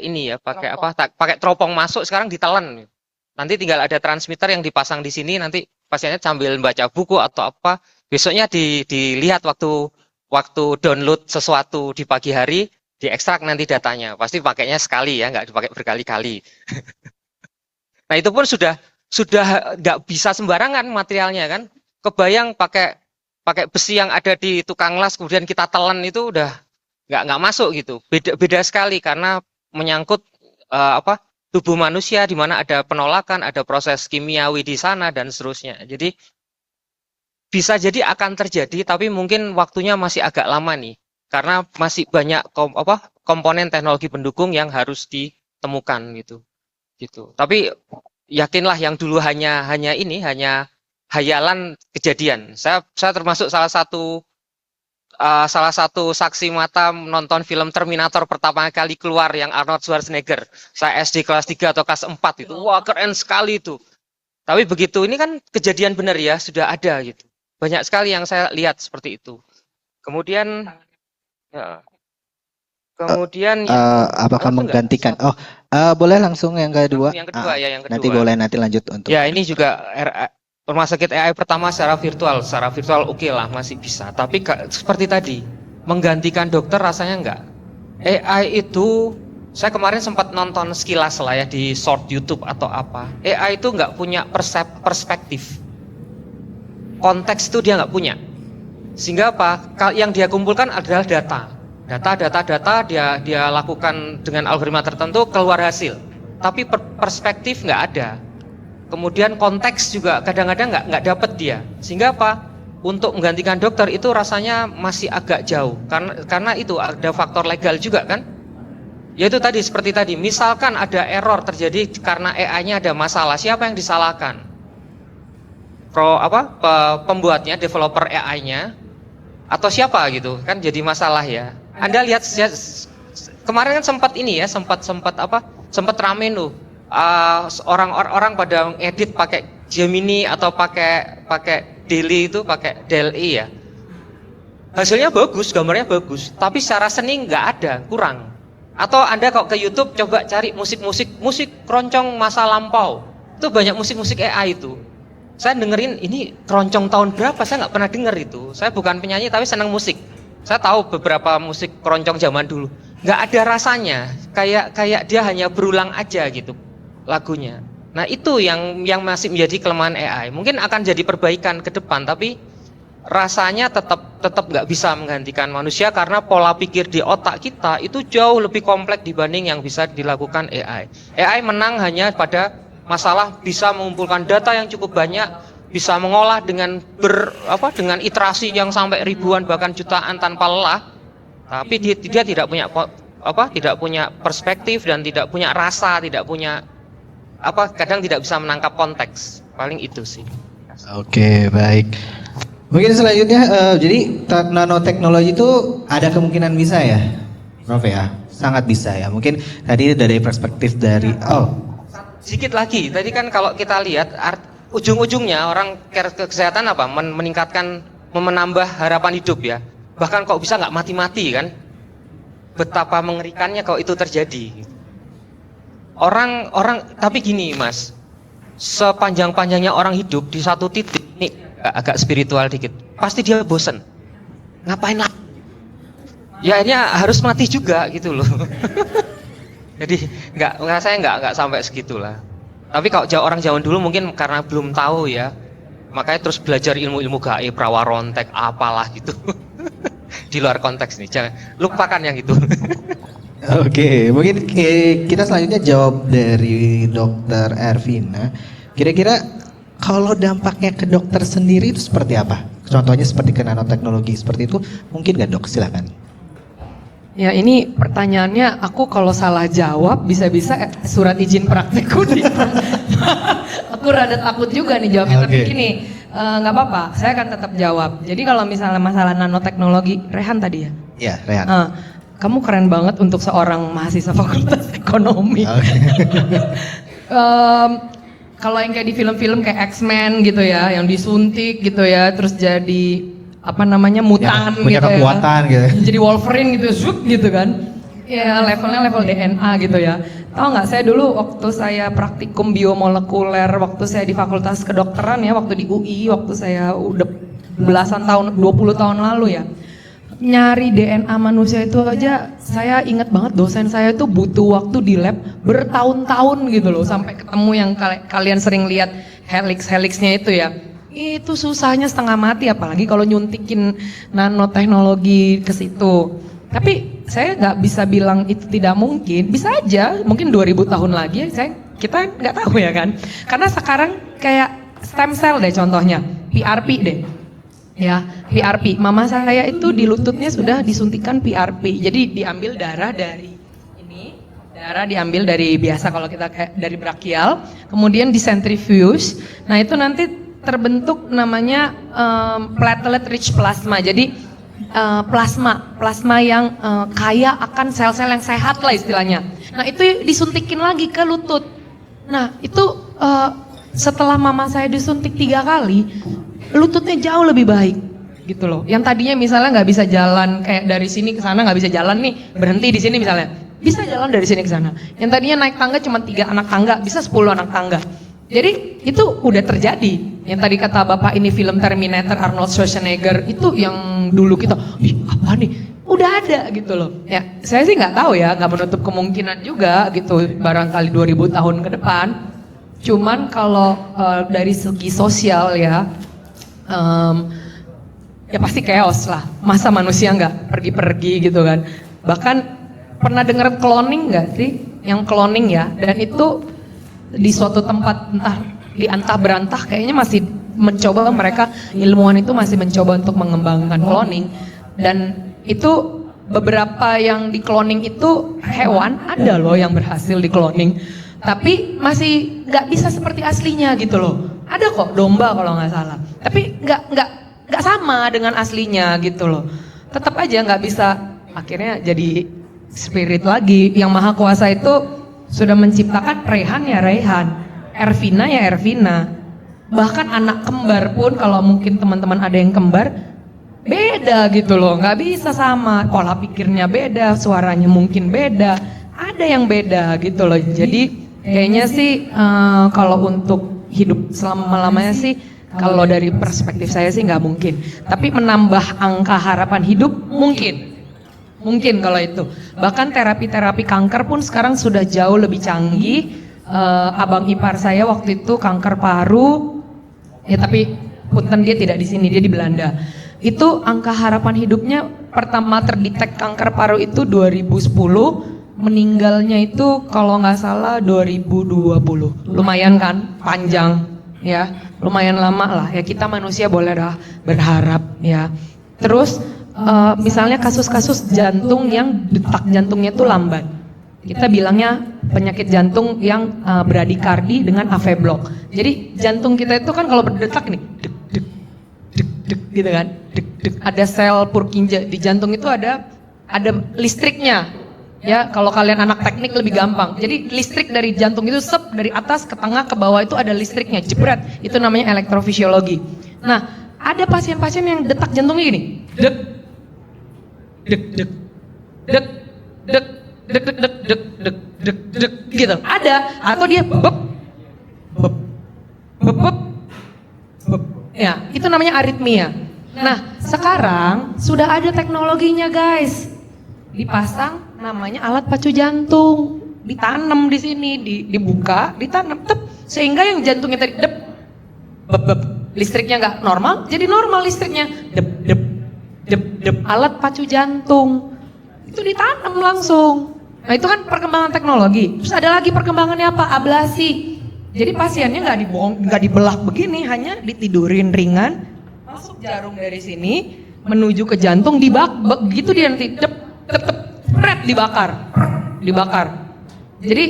ini ya, pakai teropong masuk, sekarang ditelan. Nanti tinggal ada transmitter yang dipasang di sini, nanti pasiennya sambil baca buku atau apa, besoknya dilihat waktu download sesuatu di pagi hari, diekstrak nanti datanya. Pasti pakainya sekali ya, nggak dipakai berkali-kali. Nah itu pun sudah nggak bisa sembarangan materialnya kan. Kebayang pakai besi yang ada di tukang las kemudian kita telan, itu udah nggak masuk gitu. Beda sekali karena menyangkut tubuh manusia di mana ada penolakan, ada proses kimiawi di sana dan seterusnya. Jadi bisa jadi akan terjadi, tapi mungkin waktunya masih agak lama nih, karena masih banyak komponen teknologi pendukung yang harus ditemukan gitu. Tapi yakinlah yang dulu hanya hayalan kejadian. Saya termasuk salah satu saksi mata nonton film Terminator pertama kali keluar yang Arnold Schwarzenegger. Saya SD kelas 3 atau kelas 4 itu. Wah, keren sekali itu. Tapi begitu ini kan kejadian benar ya, sudah ada gitu. Banyak sekali yang saya lihat seperti itu. Kemudian apakah menggantikan? Boleh langsung yang kedua. Yang kedua. Nanti boleh nanti lanjut untuk. Ya, ini juga rumah sakit AI pertama secara virtual oke lah, masih bisa. Tapi seperti tadi, menggantikan dokter rasanya enggak. AI itu, saya kemarin sempat nonton sekilas lah ya di short YouTube atau apa. AI itu enggak punya perspektif. Konteks itu dia enggak punya. Sehingga apa? Yang dia kumpulkan adalah data. Data dia lakukan dengan algoritma tertentu, keluar hasil. Tapi perspektif enggak ada. Kemudian konteks juga kadang-kadang nggak dapat dia, sehingga apa? Untuk menggantikan dokter itu rasanya masih agak jauh, karena itu ada faktor legal juga kan? Yaitu tadi seperti tadi, misalkan ada error terjadi karena AI-nya ada masalah, siapa yang disalahkan? Pembuatnya, developer AI-nya, atau siapa gitu kan? Jadi masalah ya. Anda lihat kemarin kan sempat rame tuh. Orang pada edit pakai Gemini atau pakai DALL-E itu, pakai DALL-E ya. Hasilnya bagus, gambarnya bagus, tapi secara seni nggak ada, kurang. Atau Anda kalau ke YouTube coba cari musik keroncong masa lampau, itu banyak musik AI itu. Saya dengerin ini keroncong tahun berapa, saya nggak pernah denger itu. Saya bukan penyanyi tapi senang musik. Saya tahu beberapa musik keroncong zaman dulu. Nggak ada rasanya, kayak dia hanya berulang aja gitu lagunya. Nah itu yang masih menjadi kelemahan AI. Mungkin akan jadi perbaikan ke depan, tapi rasanya tetap nggak bisa menggantikan manusia karena pola pikir di otak kita itu jauh lebih kompleks dibanding yang bisa dilakukan AI. AI menang hanya pada masalah bisa mengumpulkan data yang cukup banyak, bisa mengolah dengan dengan iterasi yang sampai ribuan bahkan jutaan tanpa lelah, tapi dia tidak punya perspektif dan tidak punya rasa, tidak punya kadang tidak bisa menangkap konteks. Paling itu sih. Oke, baik. Mungkin selanjutnya jadi nanoteknologi itu ada kemungkinan bisa ya, Prof ya? Sangat bisa ya. Mungkin tadi dari perspektif dari Sedikit lagi, tadi kan kalau kita lihat ujung-ujungnya orang kesehatan meningkatkan, menambah harapan hidup ya. Bahkan kok bisa nggak mati-mati kan? Betapa mengerikannya kalau itu terjadi. Orang tapi gini Mas, sepanjang-panjangnya orang hidup di satu titik, ini agak spiritual dikit, pasti dia bosen. Ngapain lah? Ya akhirnya harus mati juga gitu loh. Jadi saya nggak sampai segitulah. Tapi kalau orang zaman dulu mungkin karena belum tahu ya, makanya terus belajar ilmu-ilmu gaib, rawarontek, apalah gitu. Di luar konteks nih, jangan lupakan yang itu. Oke, mungkin kita selanjutnya jawab dari Dokter Ervina. Kira-kira kalau dampaknya ke dokter sendiri itu seperti apa? Contohnya seperti ke nanoteknologi seperti itu, mungkin nggak dok? Silakan. Ya ini pertanyaannya aku kalau salah jawab bisa-bisa surat izin praktekku aku rada takut juga nih jawabnya. Tapi gini, nggak apa-apa, saya akan tetap jawab. Jadi kalau misalnya masalah nanoteknologi, Rehan tadi ya? Iya, Rehan. Kamu keren banget untuk seorang mahasiswa fakultas ekonomi. Kalau yang kayak di film-film kayak X-Men gitu ya, yang disuntik gitu ya, terus jadi mutan punya gitu kekuatan ya. gitu. Jadi Wolverine gitu, zoom gitu kan. Ya levelnya level DNA gitu ya. Tahu nggak, saya dulu waktu saya praktikum biomolekuler, waktu saya di fakultas kedokteran ya, waktu di UI, waktu saya udah belasan tahun, 20 tahun lalu ya. Nyari DNA manusia itu aja, saya ingat banget dosen saya itu butuh waktu di lab bertahun-tahun gitu loh, sampai ketemu yang kalian sering lihat helix-helixnya itu ya. Itu susahnya setengah mati, apalagi kalau nyuntikin nanoteknologi ke situ. Tapi saya nggak bisa bilang itu tidak mungkin, bisa aja, mungkin 2000 tahun lagi kita nggak tahu ya kan. Karena sekarang kayak stem cell deh contohnya, PRP deh. Ya, PRP. Mama saya itu di lututnya sudah disuntikan PRP. Jadi diambil darah dari darah diambil dari biasa kalau kita kayak dari brachial, kemudian disentrifuge. Nah, itu nanti terbentuk namanya platelet rich plasma. Jadi plasma yang kaya akan sel-sel yang sehat lah istilahnya. Nah, itu disuntikin lagi ke lutut. Nah, itu setelah mama saya disuntik 3 kali, lututnya jauh lebih baik gitu loh. Yang tadinya misalnya nggak bisa jalan kayak dari sini ke sana, nggak bisa jalan nih, berhenti di sini misalnya, bisa jalan dari sini ke sana. Yang tadinya naik tangga cuma 3 anak tangga, bisa 10 anak tangga. Jadi itu udah terjadi. Yang tadi kata Bapak ini film Terminator Arnold Schwarzenegger itu yang dulu kita, apa nih? Udah ada gitu loh. Ya, saya sih nggak tahu ya, nggak menutup kemungkinan juga gitu. Barangkali 2000 tahun ke depan. Cuman kalau dari segi sosial ya, ya pasti chaos lah. Masa manusia nggak pergi-pergi gitu kan? Bahkan pernah dengar cloning nggak sih? Yang cloning ya, dan itu di suatu tempat entah berantah kayaknya masih mencoba, mereka ilmuwan itu masih mencoba untuk mengembangkan cloning, dan itu beberapa yang di cloning itu hewan ada loh yang berhasil di cloning, tapi masih nggak bisa seperti aslinya gitu loh. Ada kok domba kalau nggak salah, tapi nggak sama dengan aslinya gitu loh. Tetap aja nggak bisa, akhirnya jadi spirit lagi. Yang maha kuasa itu sudah menciptakan Rehan ya Rehan, Ervina ya Ervina. Bahkan anak kembar pun kalau mungkin teman-teman ada yang kembar, beda gitu loh, nggak bisa sama, pola pikirnya beda, suaranya mungkin beda, ada yang beda gitu loh. Jadi kayaknya sih kalau untuk hidup selama-lamanya sih, kalau dari perspektif saya sih nggak mungkin. Tapi menambah angka harapan hidup mungkin. Mungkin kalau itu. Bahkan terapi-terapi kanker pun sekarang sudah jauh lebih canggih, abang ipar saya waktu itu kanker paru, ya tapi punten dia tidak di sini, dia di Belanda. Itu angka harapan hidupnya pertama terdetek kanker paru itu 2010, meninggalnya itu kalau nggak salah 2020. Lumayan kan, panjang ya, lumayan lama lah ya, kita manusia boleh dah berharap ya. Terus misalnya kasus-kasus jantung yang detak jantungnya itu lambat, kita bilangnya penyakit jantung yang bradikardi dengan AV block. Jadi jantung kita itu kan kalau berdetak nih, dek dek dek dek gitu kan, dek dek, ada sel Purkinje di jantung itu ada listriknya. Ya, kalau kalian anak teknik lebih gampang. Jadi listrik dari jantung itu dari atas ke tengah ke bawah itu ada listriknya, jebret. Itu namanya elektrofisiologi. Nah, ada pasien-pasien yang detak jantungnya gini, dek dek dek dek dek dek dek dek dek dek dek dek gitu. Ada, atau dia beb beb beb beb beb. Ya, itu namanya aritmia. Nah, sekarang sudah ada teknologinya, guys. Dipasang namanya alat pacu jantung, ditanam di sini, dibuka, ditanam, tep, sehingga yang jantungnya tadi dep, beb, beb, listriknya nggak normal, jadi normal listriknya, dep, dep, dep, dep, alat pacu jantung, itu ditanam langsung. Nah itu kan perkembangan teknologi. Terus ada lagi perkembangannya apa? Ablasi. Jadi pasiennya nggak dibelah begini, hanya ditidurin ringan, masuk jarum dari sini menuju ke jantung, begitu dia nanti dep, dep, dep, dibakar. Jadi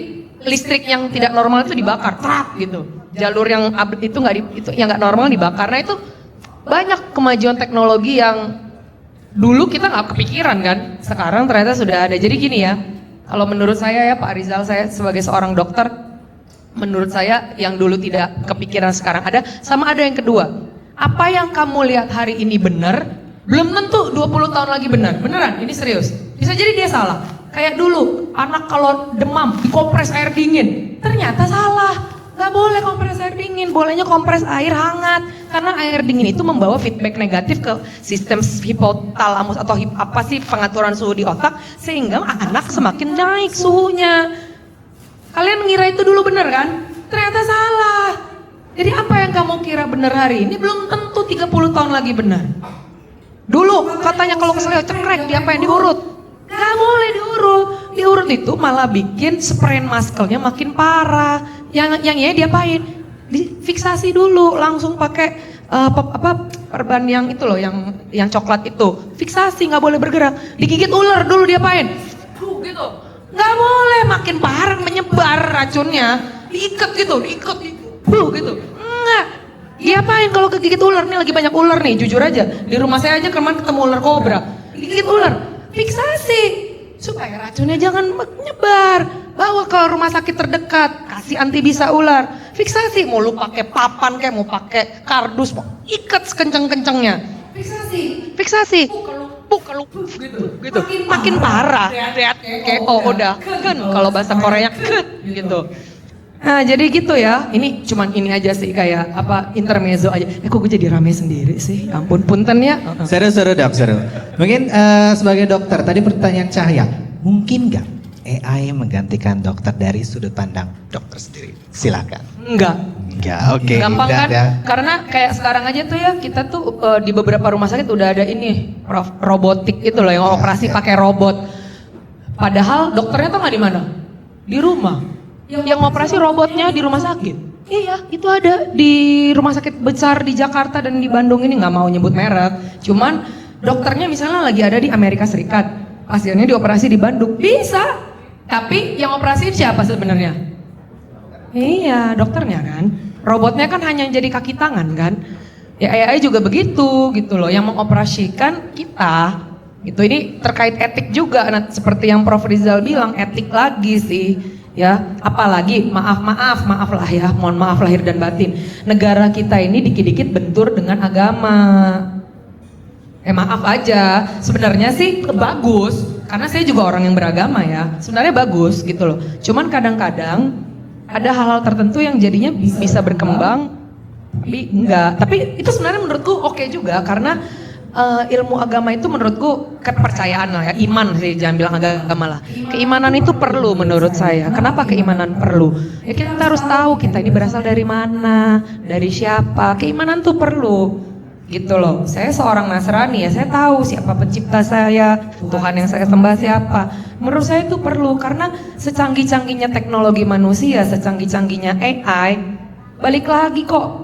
listrik yang tidak normal itu dibakar, trak gitu. Jalur yang itu yang nggak normal dibakar. Nah itu banyak kemajuan teknologi yang dulu kita nggak kepikiran kan. Sekarang ternyata sudah ada. Jadi gini ya, kalau menurut saya ya Pak Rizal, saya sebagai seorang dokter, menurut saya yang dulu tidak kepikiran sekarang ada. Sama ada yang kedua, apa yang kamu lihat hari ini benar, belum tentu 20 tahun lagi benar. Beneran, ini serius. Bisa jadi dia salah. Kayak dulu, anak kalau demam dikompres air dingin. Ternyata salah. Gak boleh kompres air dingin, bolehnya kompres air hangat. Karena air dingin itu membawa feedback negatif ke sistem hipotalamus atau pengaturan suhu di otak. Sehingga anak semakin naik suhunya. Kalian mengira itu dulu benar kan? Ternyata salah. Jadi apa yang kamu kira benar hari ini belum tentu 30 tahun lagi benar. Dulu katanya kalau keselio cekrek diapain, diurut. Gak boleh diurut. Diurut itu malah bikin sprain muscle-nya makin parah. Yang ya diapain? Difiksasi dulu, langsung pakai perban yang itu loh, yang coklat itu. Fiksasi, nggak boleh bergerak. Digigit ular dulu diapain? Gitu. Nggak boleh, makin parah menyebar racunnya. Diikat gitu. Gitu. Enggak. Diapain kalau kegigit ular? Nih lagi banyak ular nih, jujur aja. Di rumah saya aja kemarin ketemu ular kobra. Digigit ular. Fiksasi supaya racunnya jangan menyebar. Bawa ke rumah sakit terdekat, kasih anti bisa ular. Fiksasi, mau lu pakai papan kayak mau pakai kardus, mau ikat sekenceng-kencengnya. Fiksasi. Kalau gitu. Makin parah. Kayak udah kan kalau bahasa Koreanya gitu. Nah jadi gitu ya, ini cuman ini aja sih kayak intermezzo aja. Kok gue jadi rame sendiri sih, ampun punten ya. Seru dok, seru. Mungkin sebagai dokter, tadi pertanyaan Cahya, mungkin nggak AI menggantikan dokter dari sudut pandang dokter sendiri? Silakan. Enggak, oke. Gampang kan? Karena kayak sekarang aja tuh ya, kita tuh di beberapa rumah sakit udah ada ini, robotik itu loh, yang operasi pakai robot. Padahal dokternya tuh nggak di mana? Di rumah. Yang operasi robotnya di rumah sakit. Iya, itu ada di rumah sakit besar di Jakarta dan di Bandung ini, nggak mau nyebut merek. Cuman dokternya misalnya lagi ada di Amerika Serikat, pasiennya dioperasi di Bandung, bisa. Tapi yang operasi siapa sebenarnya? Iya, dokternya kan. Robotnya kan hanya jadi kaki tangan kan. Ya AI juga begitu gitu loh. Yang mengoperasikan kita. Gitu, ini terkait etik juga. Nah, seperti yang Prof Rizal bilang, etik lagi sih. Ya, apalagi maaf lah ya, mohon maaf lahir dan batin. Negara kita ini dikit-dikit bentur dengan agama. Maaf aja, sebenarnya sih bagus, karena saya juga orang yang beragama ya. Sebenarnya bagus gitu loh. Cuman kadang-kadang ada hal-hal tertentu yang jadinya bisa berkembang, tapi enggak. Tapi itu sebenarnya menurutku oke juga, karena ilmu agama itu menurutku kepercayaan lah ya, iman sih, jangan bilang agama lah. Keimanan itu perlu menurut saya. Kenapa keimanan perlu? Ya kita harus tahu kita ini berasal dari mana, dari siapa. Keimanan tuh perlu, gitu loh. Saya seorang Nasrani ya, saya tahu siapa pencipta saya, Tuhan yang saya sembah siapa. Menurut saya itu perlu, karena secanggih-canggihnya teknologi manusia, secanggih-canggihnya AI, balik lagi kok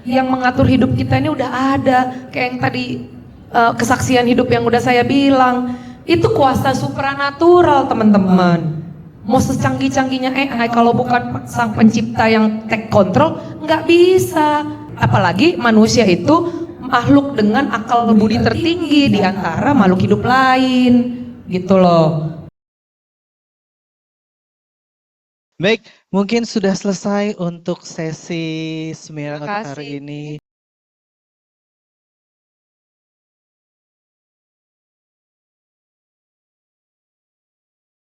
yang mengatur hidup kita ini udah ada. Kayak yang tadi kesaksian hidup yang udah saya bilang, itu kuasa supranatural teman-teman. Mau secanggih-canggihnya AI, kalau bukan sang pencipta yang take control, nggak bisa. Apalagi manusia itu makhluk dengan akal budi tertinggi di antara makhluk hidup lain, gitu loh. Baik, mungkin sudah selesai untuk sesi seminar Terima hari kasih. ini.